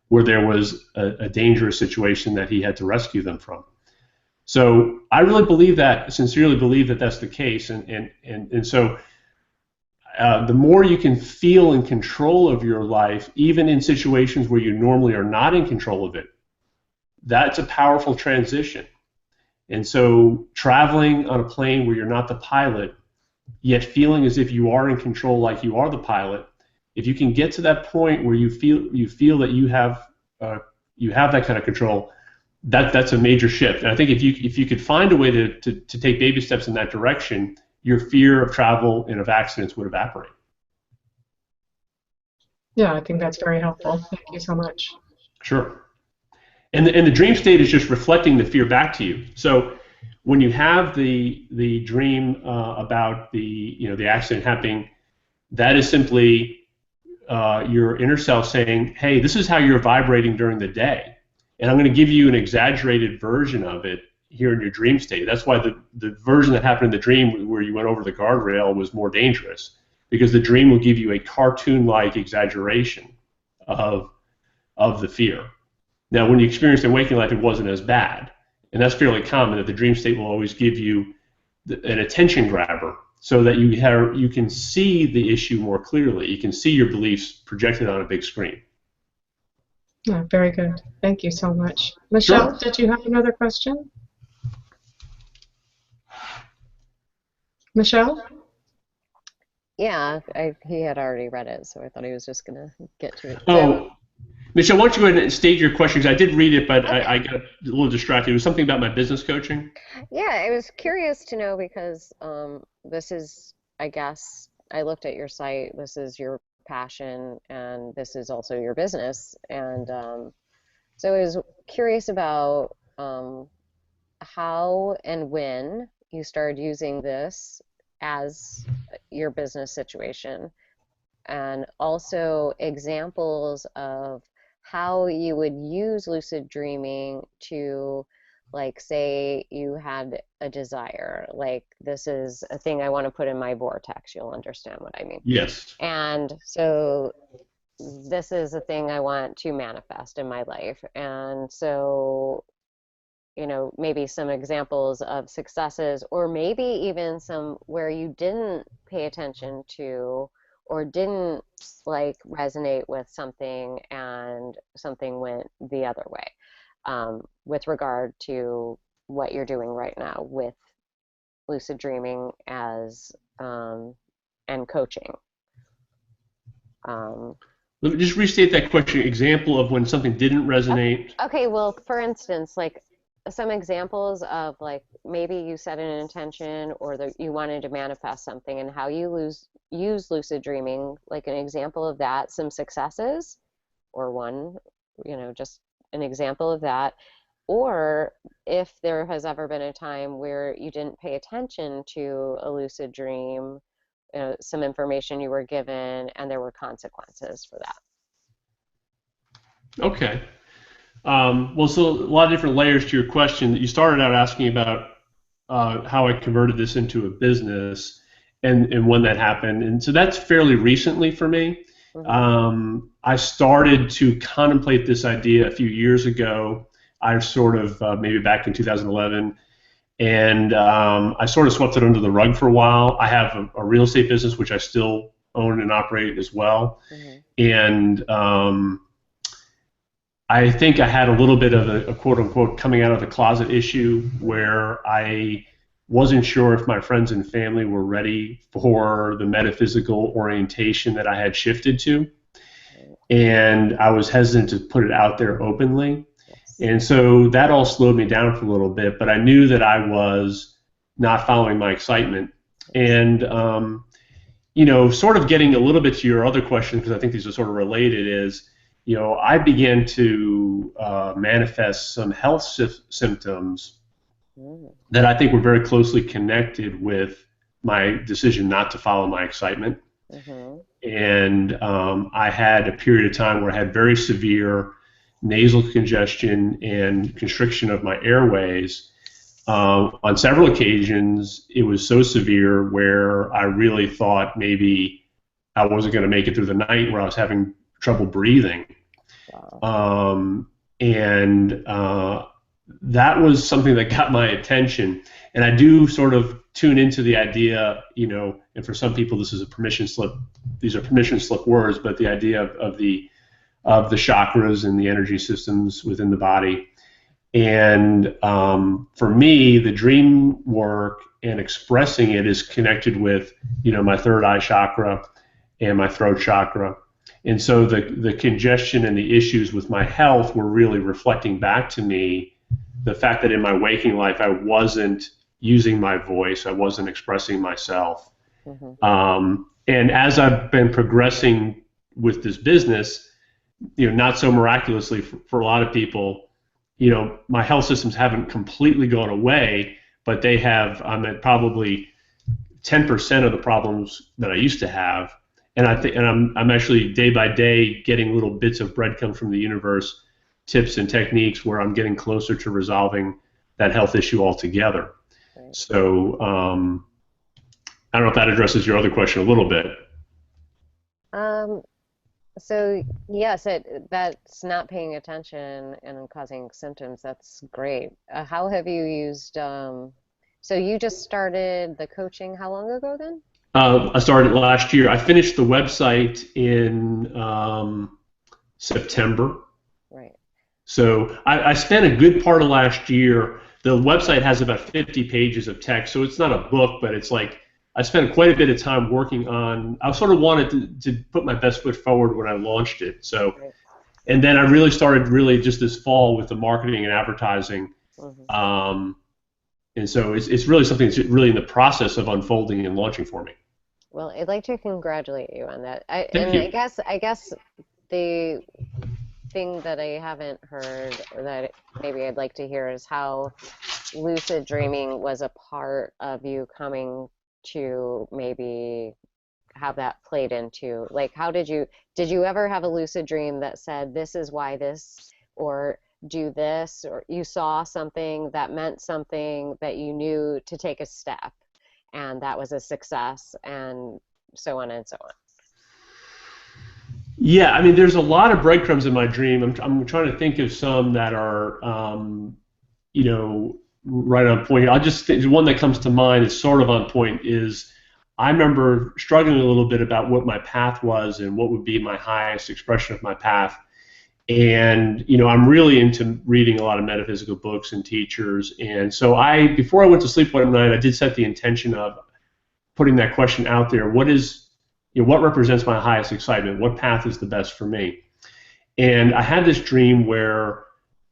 where there was a dangerous situation that he had to rescue them from. So I really believe that, sincerely believe that that's the case. And so the more you can feel in control of your life, even in situations where you normally are not in control of it, that's a powerful transition. And so traveling on a plane where you're not the pilot, yet feeling as if you are in control like you are the pilot, if you can get to that point where you feel that you have that kind of control, that's a major shift. And I think if you could find a way to take baby steps in that direction, your fear of travel and of accidents would evaporate. Yeah, I think that's very helpful. Thank you so much. Sure. And the dream state is just reflecting the fear back to you. So when you have the dream about the accident happening, that is simply your inner self saying, hey, this is how you're vibrating during the day. And I'm going to give you an exaggerated version of it here in your dream state. That's why the version that happened in the dream where you went over the guardrail was more dangerous, because the dream will give you a cartoon-like exaggeration of the fear. Now, when you experienced in waking life, it wasn't as bad. And that's fairly common, that the dream state will always give you an attention grabber so that you can see the issue more clearly. You can see your beliefs projected on a big screen. Yeah, very good. Thank you so much. Michelle, Sure. did you have another question? Michelle? Yeah, he had already read it, so I thought he was just going to get to it. Oh, Michelle, why don't you go ahead and state your question? 'Cause I did read it, but Okay. I got a little distracted. It was something about my business coaching. Yeah, I was curious to know because this is, I guess, I looked at your site. This is your passion, and this is also your business. And so I was curious about how and when you started using this as your business situation, and also examples of how you would use lucid dreaming to, like, say you had a desire, like, this is a thing I want to put in my vortex. You'll understand what I mean. Yes. And so this is a thing I want to manifest in my life. And so, maybe some examples of successes, or maybe even some where you didn't pay attention to or didn't resonate with something and something went the other way, with regard to what you're doing right now with lucid dreaming as and coaching. Let me just restate that question. Example of when something didn't resonate. Okay, well, for instance, some examples of maybe you set an intention or you wanted to manifest something, and how you use lucid dreaming, like an example of that, some successes, or one, just an example of that, or if there has ever been a time where you didn't pay attention to a lucid dream, some information you were given, and there were consequences for that. Okay. Well, so a lot of different layers to your question. You started out asking about how I converted this into a business and when that happened. And so that's fairly recently for me. Mm-hmm. I started to contemplate this idea a few years ago. I sort of, maybe back in 2011, and I sort of swept it under the rug for a while. I have a real estate business, which I still own and operate as well. Mm-hmm. And I think I had a little bit of a quote-unquote coming out of the closet issue where I wasn't sure if my friends and family were ready for the metaphysical orientation that I had shifted to. And I was hesitant to put it out there openly. And so that all slowed me down for a little bit, but I knew that I was not following my excitement. And, sort of getting a little bit to your other question, because I think these are sort of related, is, I began to manifest some health symptoms that I think were very closely connected with my decision not to follow my excitement. Mm-hmm. And I had a period of time where I had very severe nasal congestion and constriction of my airways. On several occasions, it was so severe where I really thought maybe I wasn't going to make it through the night, where I was having trouble breathing. Wow. That was something that got my attention. And I do sort of tune into the idea, and for some people this is a permission slip. These are permission slip words, but the idea of the chakras and the energy systems within the body. And for me, the dream work and expressing it is connected with, my third eye chakra and my throat chakra. And so the congestion and the issues with my health were really reflecting back to me the fact that in my waking life I wasn't using my voice. I wasn't expressing myself. Mm-hmm. And as I've been progressing with this business, not so miraculously for a lot of people, my health systems haven't completely gone away, but they have. I'm at probably 10% of the problems that I used to have, and I'm actually day by day getting little bits of breadcrumbs from the universe, tips and techniques where I'm getting closer to resolving that health issue altogether. Right. So I don't know if that addresses your other question a little bit. So yes, that's not paying attention and causing symptoms. That's great. How have you used? So you just started the coaching how long ago then? I started last year. I finished the website in September. Right. So I spent a good part of last year. The website has about 50 pages of text, so it's not a book, but it's like I spent quite a bit of time working on. I sort of wanted to put my best foot forward when I launched it. So, Right. and then I really started just this fall with the marketing and advertising. Mm-hmm. And so it's really something that's really in the process of unfolding and launching for me. Well, I'd like to congratulate you on that. Thank you. I guess the thing that I haven't heard or that maybe I'd like to hear is how lucid dreaming was a part of you coming to maybe have that played into, like, how did you ever have a lucid dream that said this is why this, or do this, or you saw something that meant something that you knew to take a step and that was a success, and so on and so on? Yeah, I mean, there's a lot of breadcrumbs in my dream. I'm trying to think of some that are, right on point. The one that comes to mind is sort of on point is I remember struggling a little bit about what my path was and what would be my highest expression of my path. And, I'm really into reading a lot of metaphysical books and teachers. And so before I went to sleep one night, I did set the intention of putting that question out there. What represents my highest excitement? What path is the best for me? And I had this dream where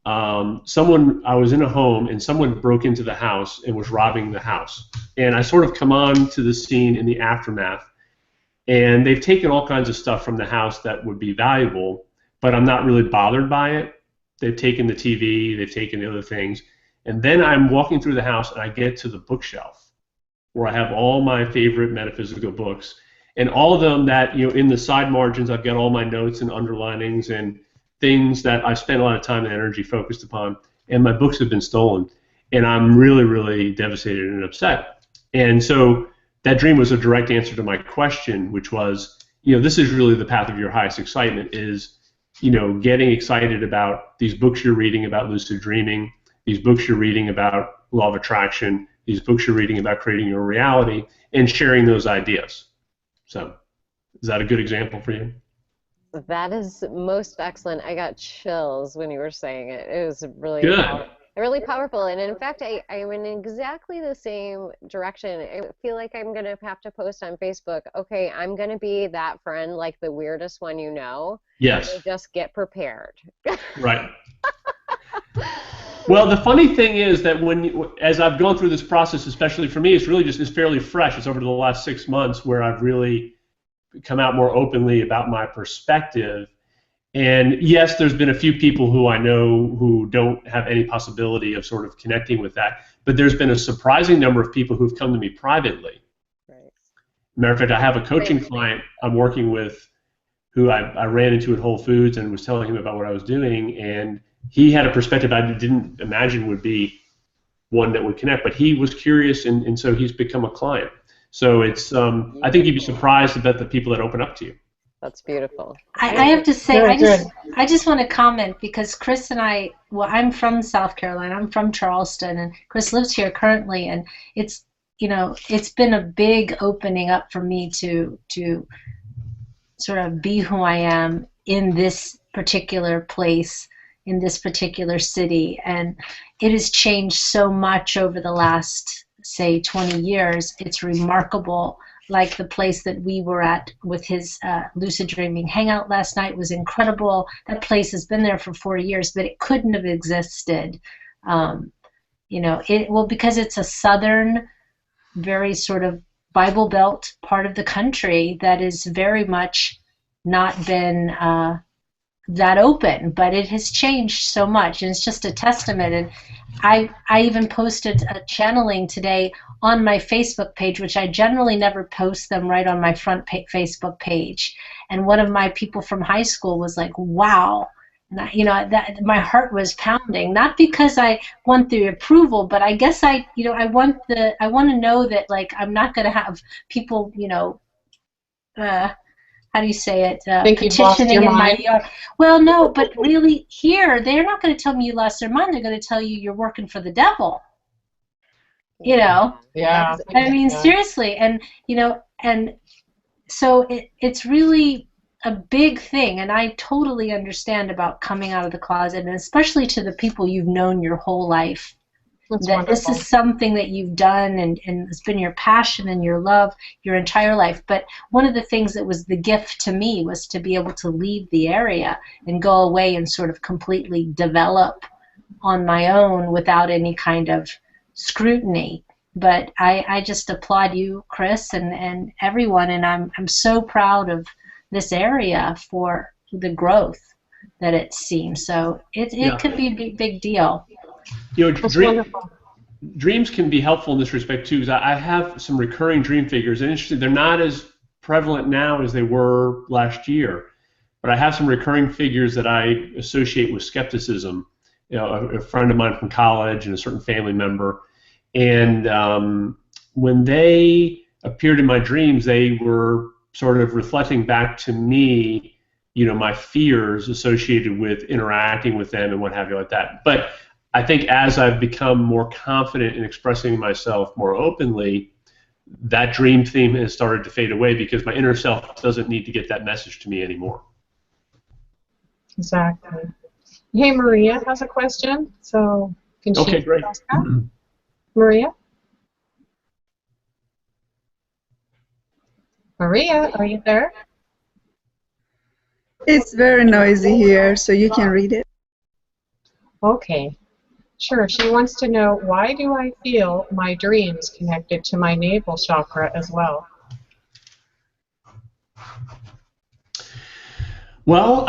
I was in a home and someone broke into the house and was robbing the house. And I sort of come on to the scene in the aftermath, and they've taken all kinds of stuff from the house that would be valuable, but I'm not really bothered by it. They've taken the TV, they've taken the other things. And then I'm walking through the house and I get to the bookshelf where I have all my favorite metaphysical books. And all of them that, in the side margins, I've got all my notes and underlinings and things that I've spent a lot of time and energy focused upon, and my books have been stolen. And I'm really, really devastated and upset. And so that dream was a direct answer to my question, which was, this is really the path of your highest excitement is, getting excited about these books you're reading about lucid dreaming, these books you're reading about law of attraction, these books you're reading about creating your reality, and sharing those ideas. So is that a good example for you? That is most excellent. I got chills when you were saying it. It was really good. Really powerful. And in fact, I'm in exactly the same direction. I feel like I'm going to have to post on Facebook, okay, I'm going to be that friend, like the weirdest one you know. Yes. So just get prepared. Right. Well, the funny thing is that as I've gone through this process, especially for me, it's fairly fresh. It's over the last 6 months where I've really come out more openly about my perspective. And yes, there's been a few people who I know who don't have any possibility of sort of connecting with that, but there's been a surprising number of people who've come to me privately. Right. Matter of fact, I have a coaching client I'm working with who I ran into at Whole Foods and was telling him about what I was doing, and he had a perspective I didn't imagine would be one that would connect, but he was curious, and so he's become a client. So it's I think you'd be surprised about the people that open up to you. That's beautiful. I have to say, I just want to comment because Chris and I, I'm from South Carolina, I'm from Charleston, and Chris lives here currently, and it's been a big opening up for me to sort of be who I am in this particular place, in this particular city, and it has changed so much over the last, say, 20 years. It's remarkable. Like the place that we were at with his lucid dreaming hangout last night was incredible. That place has been there for 4 years, but it couldn't have existed you know, because it's a southern, very sort of Bible Belt part of the country that is very much not been that open, but it has changed so much, and it's just a testament. And I even posted a channeling today on my Facebook page, which I generally never post them right on my front Facebook page. And one of my people from high school was like, "Wow." You know, that my heart was pounding, not because I want the approval, but I guess I want to know that, like, I'm not going to have people, you know, how do you say it, Think you've lost petitioning your in my mind? yard. Well, no, but really here, they're not going to tell me you lost their mind. They're going to tell you you're working for the devil. You know, Yeah. I mean, Yeah. seriously, and you know, and so it's really a big thing, and I totally understand about coming out of the closet, and especially to the people you've known your whole life, That's that this wonderful. is something that you've done, and it's been your passion and your love your entire life. But one of the things that was the gift to me was to be able to leave the area and go away and sort of completely develop on my own without any kind of scrutiny. But I just applaud you, Chris, and everyone, and I'm so proud of this area for the growth that it's seen. So it Yeah. could be a big deal. You know, That's wonderful. dreams can be helpful in this respect too, because I have some recurring dream figures, and interesting, they're not as prevalent now as they were last year, but I have some recurring figures that I associate with skepticism. You know, a friend of mine from college and a certain family member, and when they appeared in my dreams, they were sort of reflecting back to me, you know, my fears associated with interacting with them and what have you like that. But I think as I've become more confident in expressing myself more openly, that dream theme has started to fade away because my inner self doesn't need to get that message to me anymore. Exactly. Hey, Maria has a question, so can she Okay, great. ask that? Maria? Maria, are you there? It's very noisy here, so you can read it. Okay. Sure. She wants to know, why do I feel my dreams connected to my navel chakra as well? Well,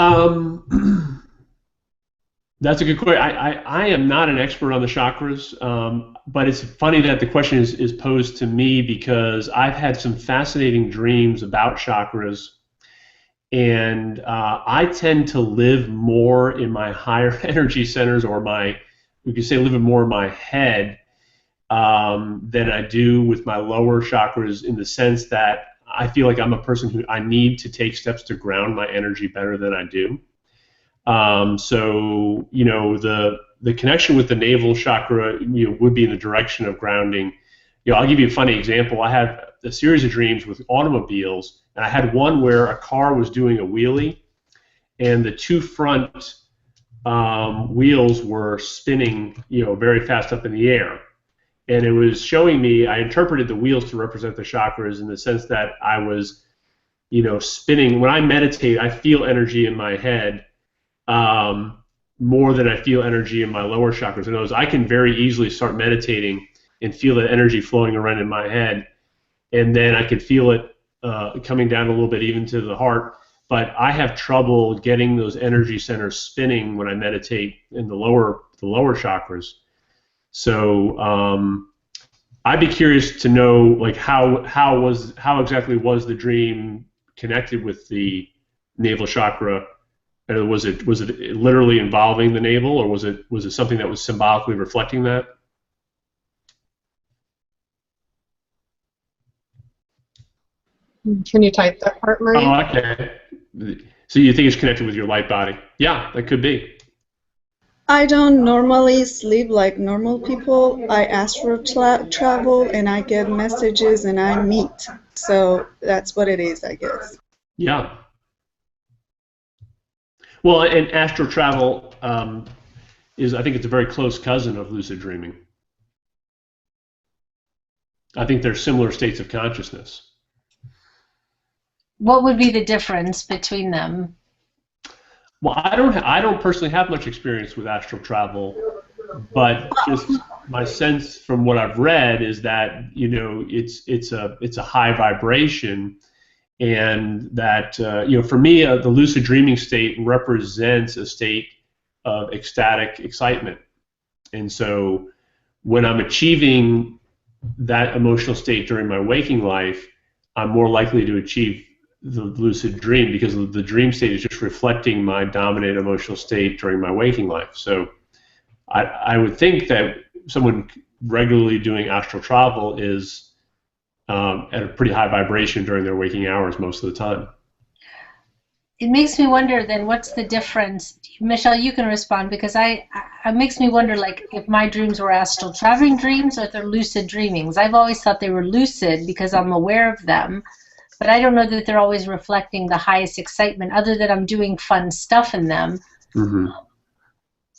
that's a good question. I am not an expert on the chakras, but it's funny that the question is posed to me because I've had some fascinating dreams about chakras, and I tend to live more in my higher energy centers, or we could say living more in my head than I do with my lower chakras, in the sense that I feel like I'm a person who I need to take steps to ground my energy better than I do. So, you know, the connection with the navel chakra, you know, would be in the direction of grounding. You know, I'll give you a funny example. I have a series of dreams with automobiles, and I had one where a car was doing a wheelie, and the two front wheels were spinning, you know, very fast up in the air. And it was showing me, I interpreted the wheels to represent the chakras in the sense that I was, you know, spinning. When I meditate, I feel energy in my head more than I feel energy in my lower chakras. In other words, I can very easily start meditating and feel that energy flowing around in my head, and then I could feel it coming down a little bit even to the heart. But I have trouble getting those energy centers spinning when I meditate in the lower chakras. So I'd be curious to know, like, how exactly was the dream connected with the navel chakra? Was it literally involving the navel, or was it something that was symbolically reflecting that? Can you type that part, Maria? Oh, okay. So you think it's connected with your light body? Yeah, that could be. I don't normally sleep like normal people. I astral travel and I get messages and I meet. So that's what it is, I guess. Yeah. Well, and astral travel I think it's a very close cousin of lucid dreaming. I think they're similar states of consciousness. What would be the difference between them? Well, I don't personally have much experience with astral travel. but just my sense from what I've read is that it's a high vibration, and that for me the lucid dreaming state represents a state of ecstatic excitement, and so when I'm achieving that emotional state during my waking life, I'm more likely to achieve the lucid dream, because the dream state is just reflecting my dominant emotional state during my waking life. So I would think that someone regularly doing astral travel is at a pretty high vibration during their waking hours most of the time. It makes me wonder then, what's the difference? Michelle, you can respond, because it makes me wonder, like, if my dreams were astral traveling dreams or if they're lucid dreamings. I've always thought they were lucid because I'm aware of them, but I don't know that they're always reflecting the highest excitement, other than I'm doing fun stuff in them. Mm-hmm.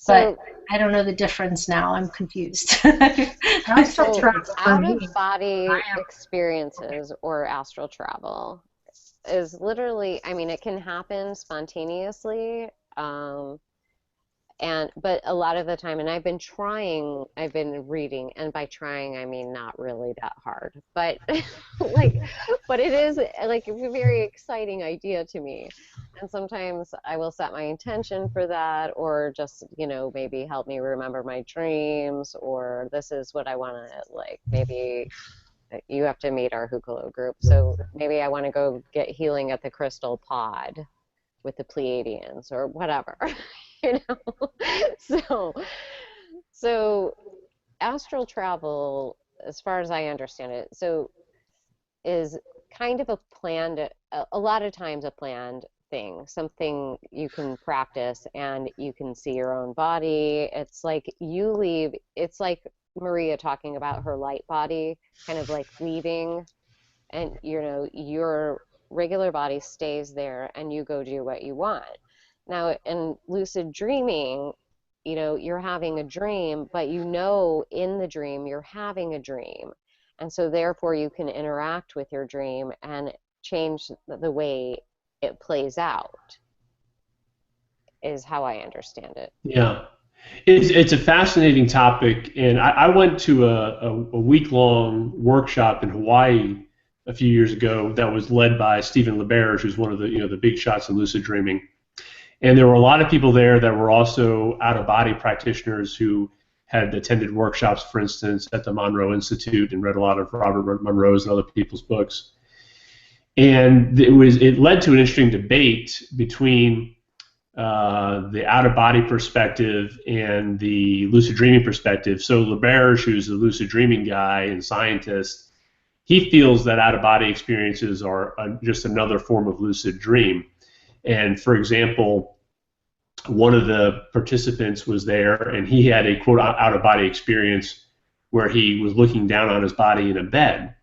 But I don't know the difference now. I'm confused. Astral travel for me, out-of-body experiences or astral travel is literally, I mean, it can happen spontaneously, but a lot of the time, and I've been reading, and by trying I mean not really that hard, but but it is like a very exciting idea to me, and sometimes I will set my intention for that, or just maybe help me remember my dreams, or this is what I want to, like, maybe you have to meet our Huccolo group, so maybe I want to go get healing at the Crystal Pod with the Pleiadians or whatever. So astral travel, as far as I understand it, is kind of a lot of times a planned thing, something you can practice and you can see your own body. It's like it's like Maria talking about her light body, kind of like leaving, and your regular body stays there and you go do what you want. Now, in lucid dreaming, you're having a dream, but in the dream you're having a dream, and so therefore you can interact with your dream and change the way it plays out, is how I understand it. Yeah. It's a fascinating topic, and I went to a week-long workshop in Hawaii a few years ago that was led by Stephen LaBerge, who's one of the big shots in lucid dreaming. And there were a lot of people there that were also out-of-body practitioners who had attended workshops, for instance, at the Monroe Institute, and read a lot of Robert Monroe's and other people's books. And it led to an interesting debate between the out-of-body perspective and the lucid dreaming perspective. So LaBerge, who's a lucid dreaming guy and scientist, he feels that out-of-body experiences are just another form of lucid dream. And for example, one of the participants was there, and he had a quote out-of-body experience where he was looking down on his body in a bed,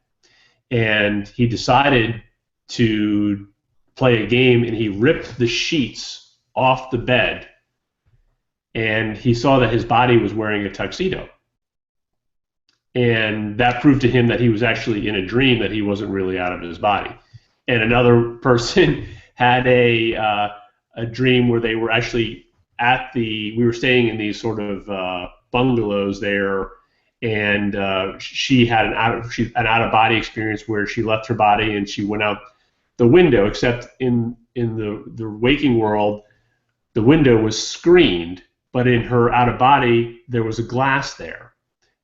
and he decided to play a game, and he ripped the sheets off the bed, and he saw that his body was wearing a tuxedo, and that proved to him that he was actually in a dream, that he wasn't really out of his body. And another person had a dream where they were actually we were staying in these sort of bungalows there, and she had an out-of-body experience where she left her body and she went out the window, except in the waking world, the window was screened, but in her out-of-body, there was a glass there.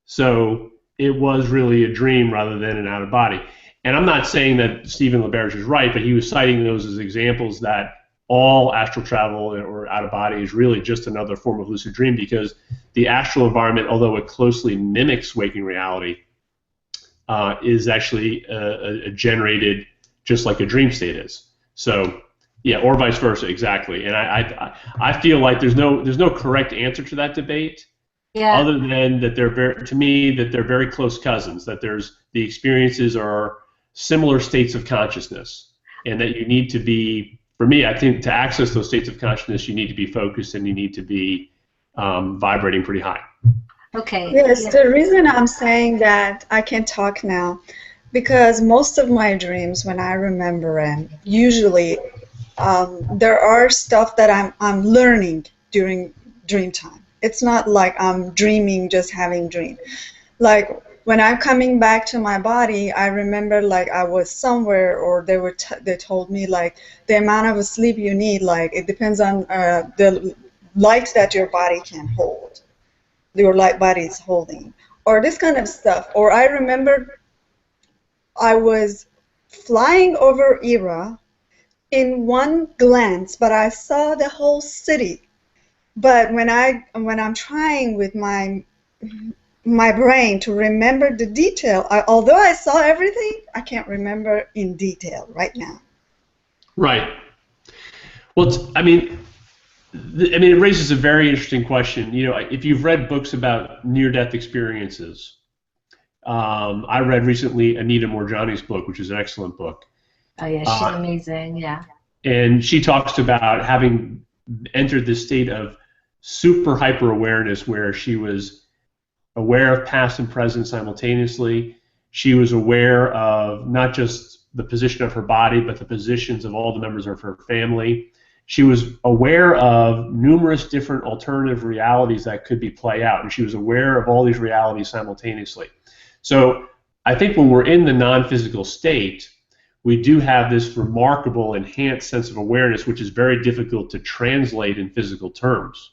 So it was really a dream rather than an out-of-body. And I'm not saying that Stephen LaBerge is right, but he was citing those as examples that all astral travel or out-of-body is really just another form of lucid dream, because the astral environment, although it closely mimics waking reality, is actually generated just like a dream state is. So, yeah, or vice versa, exactly. And I feel like there's no correct answer to that debate, other than that they're very close cousins. That the experiences are similar states of consciousness, and that you need to be. For me, I think to access those states of consciousness, you need to be focused and you need to be vibrating pretty high. Okay. Yes, the reason I'm saying that I can talk now, because most of my dreams, when I remember them, usually there are stuff that I'm learning during dream time. It's not like I'm dreaming, just having dream. Like when I'm coming back to my body, I remember like I was somewhere, or they told me like the amount of sleep you need, like it depends on the light that your body can hold, your light body is holding, or this kind of stuff. Or I remember I was flying over Era in one glance, but I saw the whole city. But when I'm trying with my brain to remember the detail, although I saw everything, I can't remember in detail right now. Right. Well, I mean, it raises a very interesting question. You know, if you've read books about near-death experiences, I read recently Anita Moorjani's book, which is an excellent book. Oh yeah, she's amazing. Yeah. And she talks about having entered this state of super hyper awareness where she was aware of past and present simultaneously. She was aware of not just the position of her body, but the positions of all the members of her family. She was aware of numerous different alternative realities that could be play out, and she was aware of all these realities simultaneously. So I think when we're in the non-physical state, we do have this remarkable enhanced sense of awareness, which is very difficult to translate in physical terms.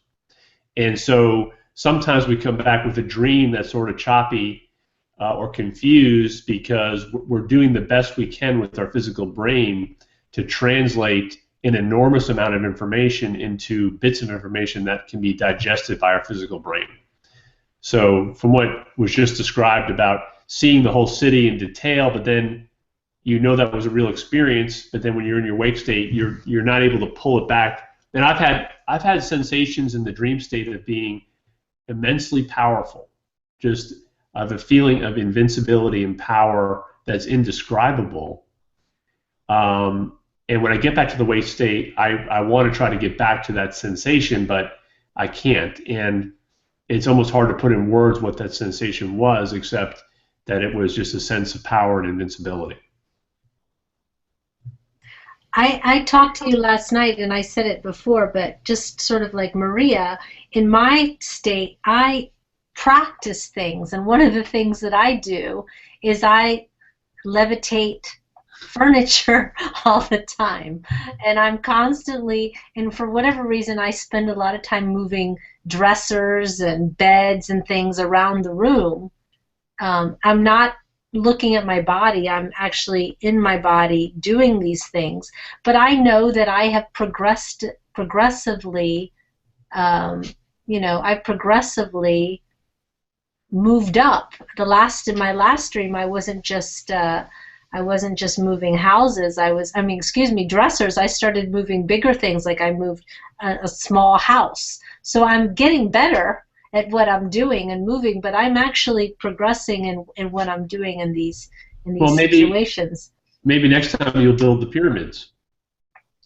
And so sometimes we come back with a dream that's sort of choppy or confused because we're doing the best we can with our physical brain to translate an enormous amount of information into bits of information that can be digested by our physical brain. So from what was just described about seeing the whole city in detail, but then you know that was a real experience, but then when you're in your wake state, you're not able to pull it back. And I've had sensations in the dream state of being immensely powerful, just the feeling of invincibility and power that's indescribable. And when I get back to the wake state, I want to try to get back to that sensation, but I can't. And it's almost hard to put in words what that sensation was, except that it was just a sense of power and invincibility. I talked to you last night, and I said it before, but just sort of like Maria, in my state, I practice things, and one of the things that I do is I levitate furniture all the time, and I'm constantly, and for whatever reason, I spend a lot of time moving dressers and beds and things around the room. I'm not looking at my body, I'm actually in my body doing these things, but I know that I have progressively, I've progressively moved up. In my last dream, I wasn't just moving houses. Dressers. I started moving bigger things, like I moved a small house. So I'm getting better at what I'm doing and moving, but I'm actually progressing in what I'm doing in these situations. Maybe next time you'll build the pyramids.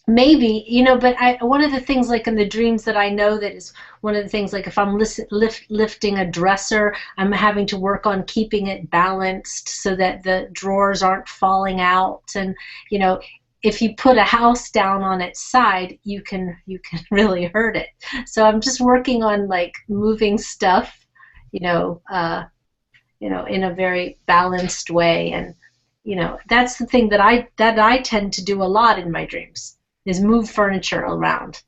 Maybe, but one of the things, like in the dreams that I know, that is one of the things, like if I'm lifting a dresser, I'm having to work on keeping it balanced so that the drawers aren't falling out. And, if you put a house down on its side, you can really hurt it. So I'm just working on like moving stuff, in a very balanced way. And, that's the thing that I tend to do a lot in my dreams, is move furniture around.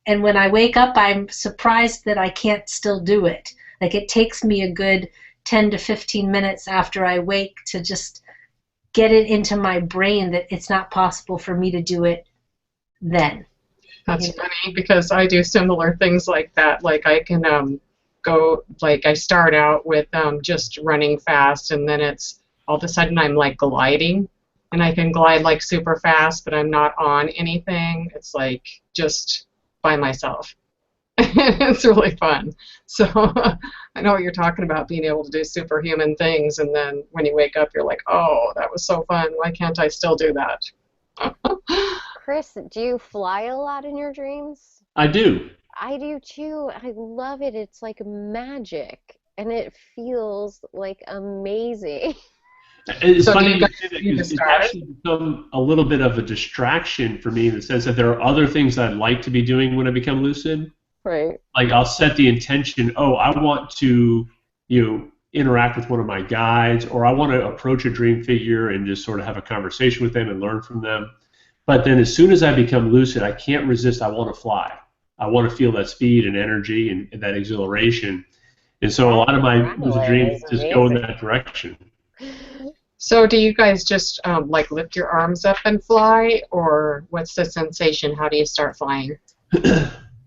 And when I wake up, I'm surprised that I can't still do it. Like it takes me a good 10 to 15 minutes after I wake to just get it into my brain that it's not possible for me to do it then. That's funny, because I do similar things like that. Like I can go, like I start out with just running fast, and then it's all of a sudden I'm like gliding, and I can glide like super fast, but I'm not on anything. It's like just by myself. It's really fun. So I know what you're talking about, being able to do superhuman things, and then when you wake up, you're like, oh, that was so fun. Why can't I still do that? Chris, do you fly a lot in your dreams? I do. I do too. I love it. It's like magic, and it feels like amazing. It's So funny do you because it's actually become a little bit of a distraction for me, in the sense that there are other things that I'd like to be doing when I become lucid, Right. Like I'll set the intention, oh, I want to, interact with one of my guides, or I want to approach a dream figure and just sort of have a conversation with them and learn from them. But then as soon as I become lucid, I can't resist. I want to fly. I want to feel that speed and energy and that exhilaration. And so a lot of my lucid dreams just go in that direction. So do you guys just like lift your arms up and fly, or what's the sensation? How do you start flying?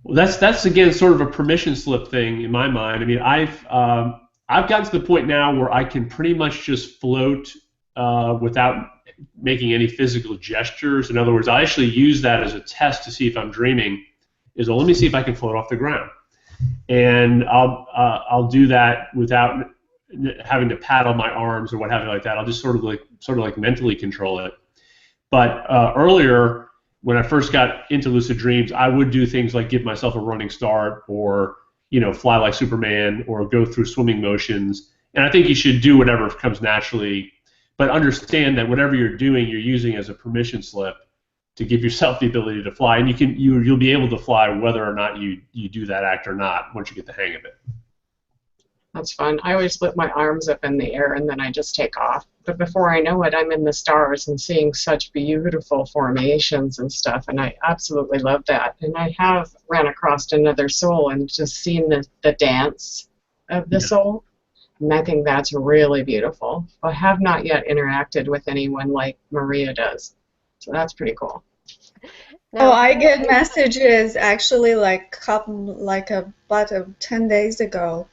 Well, that's again sort of a permission slip thing in my mind. I mean, I've gotten to the point now where I can pretty much just float without making any physical gestures. In other words, I actually use that as a test to see if I'm dreaming. Well, let me see if I can float off the ground, and I'll do that without having to paddle my arms or what have you like that. I'll just sort of like mentally control it. But earlier, when I first got into lucid dreams, I would do things like give myself a running start, or fly like Superman, or go through swimming motions. And I think you should do whatever comes naturally, but understand that whatever you're doing, you're using as a permission slip to give yourself the ability to fly, and you'll be able to fly whether or not you do that act or not once you get the hang of it. That's fun. I always lift my arms up in the air and then I just take off. But before I know it, I'm in the stars and seeing such beautiful formations and stuff, and I absolutely love that. And I have ran across another soul and just seen the dance of the soul, and I think that's really beautiful. I have not yet interacted with anyone like Maria does, so that's pretty cool. Oh, I get messages actually about 10 days ago.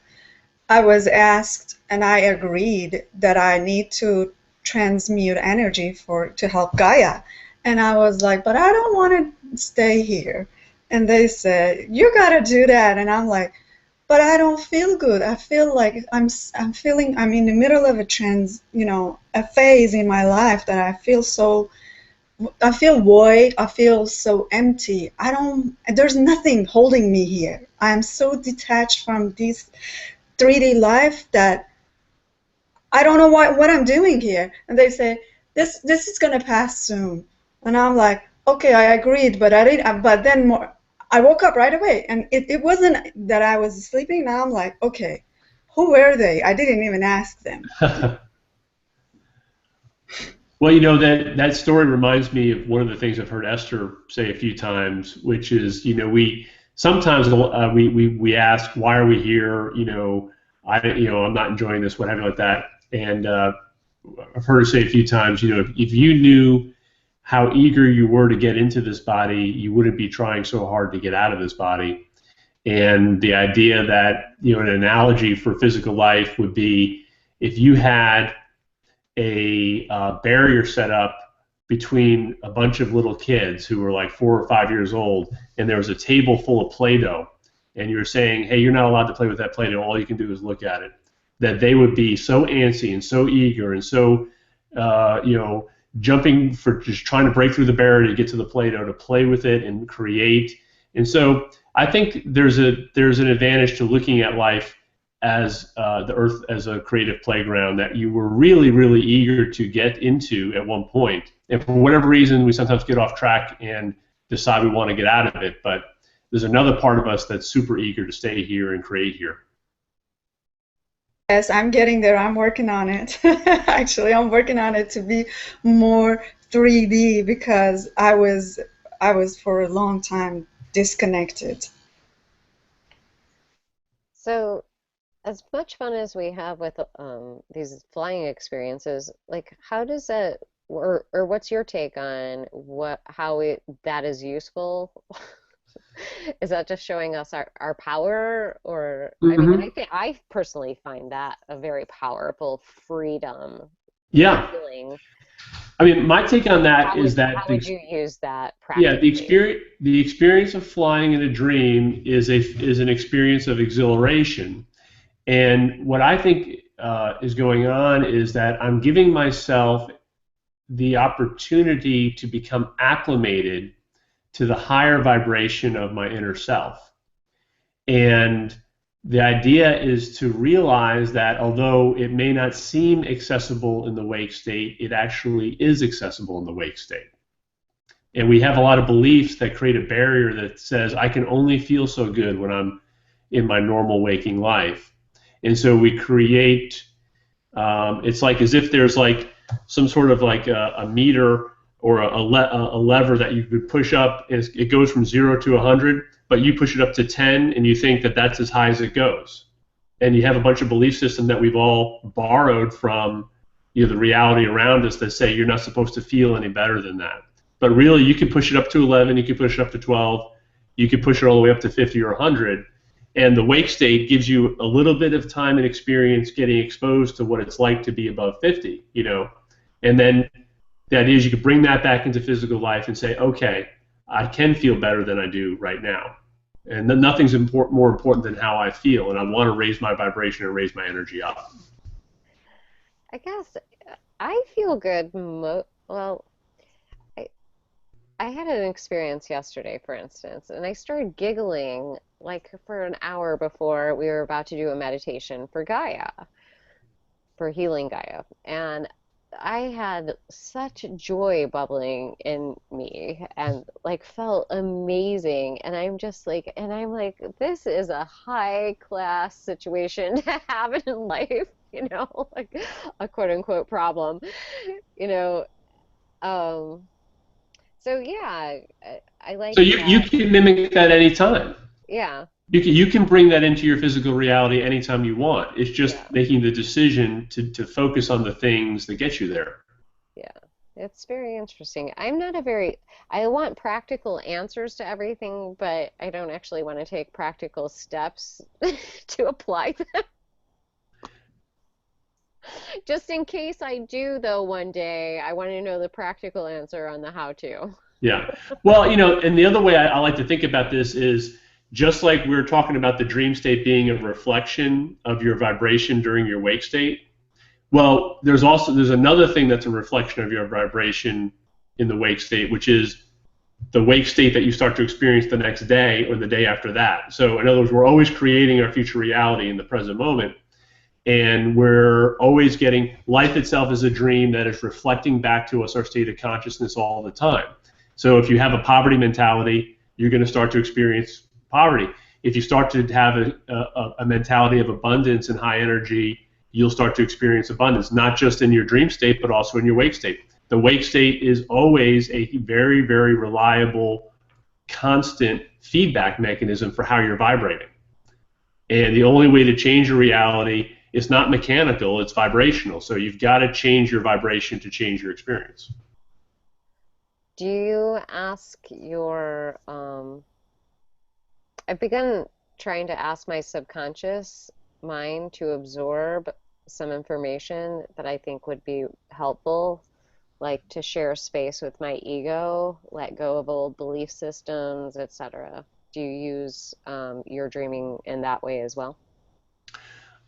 I was asked, and I agreed that I need to transmute energy to help Gaia. And I was like, but I don't want to stay here. And they said, you got to do that. And I'm like, but I don't feel good. I feel like I'm in the middle of a phase in my life that I feel void. I feel so empty. There's nothing holding me here. I'm so detached from this 3D life that I don't know what I'm doing here. And they say, this is going to pass soon. And I'm like, okay, I agreed, but then I woke up right away, and it wasn't that I was sleeping. Now I'm like, okay, who were they? I didn't even ask them. Well, that story reminds me of one of the things I've heard Esther say a few times, which is, we sometimes we ask, why are we here? I'm not enjoying this, what have you like that. And I've heard her say a few times, if you knew how eager you were to get into this body, you wouldn't be trying so hard to get out of this body. And the idea that, an analogy for physical life would be if you had a barrier set up between a bunch of little kids who were like 4 or 5 years old, and there was a table full of Play-Doh, and you're saying, hey, you're not allowed to play with that Play-Doh, all you can do is look at it, that they would be so antsy and so eager and so, jumping for just trying to break through the barrier to get to the Play-Doh, to play with it and create. And so I think there's an advantage to looking at life as the Earth as a creative playground that you were really, really eager to get into at one point. And for whatever reason, we sometimes get off track and decide we want to get out of it. But there's another part of us that's super eager to stay here and create here. Yes, I'm getting there. I'm working on it. Actually, I'm working on it to be more 3D because I was for a long time disconnected. So, as much fun as we have with these flying experiences, like how does that, or what's your take on how that is useful? Is that just showing us our power, or I mean, I personally find that a very powerful freedom. Yeah. Feeling. I mean, my take on that is that how would you use that practically? Yeah, the experience of flying in a dream is an experience of exhilaration, and what I think is going on is that I'm giving myself the opportunity to become acclimated to the higher vibration of my inner self. And the idea is to realize that although it may not seem accessible in the wake state, it actually is accessible in the wake state. And we have a lot of beliefs that create a barrier that says I can only feel so good when I'm in my normal waking life. And so we create, it's like as if there's like some sort of like a meter or a lever that you could push up, and it goes from 0 to 100, but you push it up to 10 and you think that that's as high as it goes. And you have a bunch of belief systems that we've all borrowed from the reality around us that say you're not supposed to feel any better than that. But really, you can push it up to 11, you can push it up to 12, you can push it all the way up to 50 or 100. And the wake state gives you a little bit of time and experience getting exposed to what it's like to be above 50, And then the idea is you can bring that back into physical life and say, okay, I can feel better than I do right now. And then nothing's more important than how I feel, and I want to raise my vibration and raise my energy up. I guess I feel good. Well, I had an experience yesterday, for instance, and I started giggling like for an hour before we were about to do a meditation for Gaia, for healing Gaia. And I had such joy bubbling in me and like felt amazing. And I'm like, this is a high class situation to have in life, like a quote unquote problem, So yeah, I like So you can mimic that anytime. Yeah. You can bring that into your physical reality anytime you want. It's just making the decision to focus on the things that get you there. Yeah, it's very interesting. I want practical answers to everything, but I don't actually want to take practical steps to apply them. Just in case I do, though, one day, I want to know the practical answer on the how-to. Yeah. Well, and the other way I like to think about this is just like we were talking about the dream state being a reflection of your vibration during your wake state. Well, there's another thing that's a reflection of your vibration in the wake state, which is the wake state that you start to experience the next day or the day after that. So in other words, we're always creating our future reality in the present moment. And we're always getting life itself as a dream that is reflecting back to us our state of consciousness all the time. So if you have a poverty mentality, you're going to start to experience poverty. If you start to have a mentality of abundance and high energy, you'll start to experience abundance, not just in your dream state, but also in your wake state. The wake state is always a very, very reliable, constant feedback mechanism for how you're vibrating. And the only way to change your reality is not mechanical, it's vibrational. So you've got to change your vibration to change your experience. Do you ask your, I've begun trying to ask my subconscious mind to absorb some information that I think would be helpful, like to share space with my ego, let go of old belief systems, etc. Do you use your dreaming in that way as well?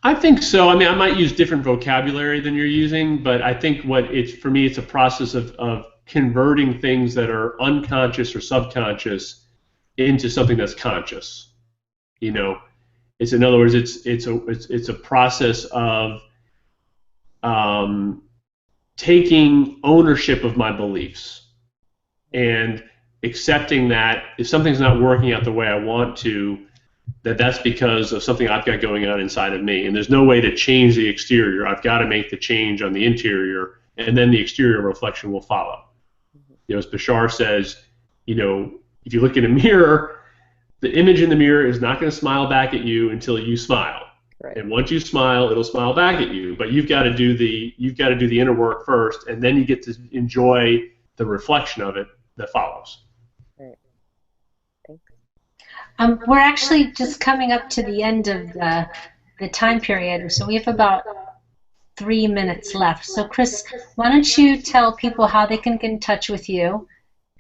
I think so. I mean, I might use different vocabulary than you're using, but I think for me, it's a process of converting things that are unconscious or subconscious into something that's conscious. It's in other words, it's a process of taking ownership of my beliefs and accepting that if something's not working out the way I want to, that's because of something I've got going on inside of me. And there's no way to change the exterior. I've got to make the change on the interior, and then the exterior reflection will follow. As Bashar says, if you look in a mirror, the image in the mirror is not going to smile back at you until you smile. Right. And once you smile, it'll smile back at you. But you've got to do the inner work first, and then you get to enjoy the reflection of it that follows. Right. Thanks. We're actually just coming up to the end of the time period, so we have about 3 minutes left. So Chris, why don't you tell people how they can get in touch with you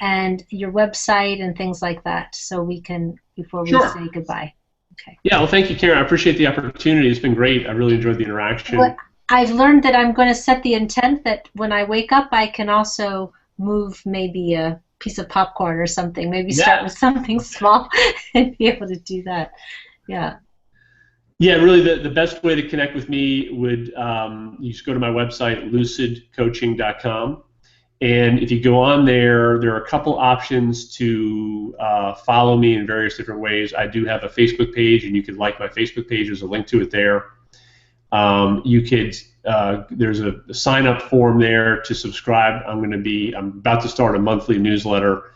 and your website and things like that, so we can, before we say goodbye. Okay. Yeah, well, thank you, Karen. I appreciate the opportunity. It's been great. I really enjoyed the interaction. Well, I've learned that I'm going to set the intent that when I wake up, I can also move maybe a piece of popcorn or something. Maybe start with something small and be able to do that. Yeah. Yeah, really the best way to connect with me would, you just go to my website, lucidcoaching.com, And if you go on there, there are a couple options to follow me in various different ways. I do have a Facebook page, and you can like my Facebook page. There's a link to it there. You could there's a sign-up form there to subscribe. I'm about to start a monthly newsletter,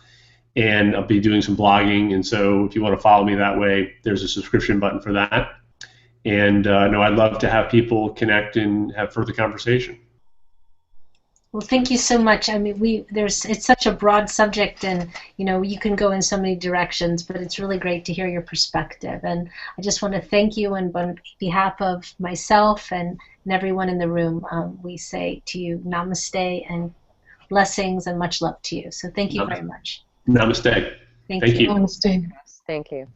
and I'll be doing some blogging. And so if you want to follow me that way, there's a subscription button for that. And no, I'd love to have people connect and have further conversation. Well, thank you so much. I mean, it's such a broad subject, and you can go in so many directions, but it's really great to hear your perspective. And I just want to thank you, and on behalf of myself and everyone in the room, we say to you, namaste and blessings and much love to you. So thank you very much. Namaste. Thank you. Namaste. Thank you.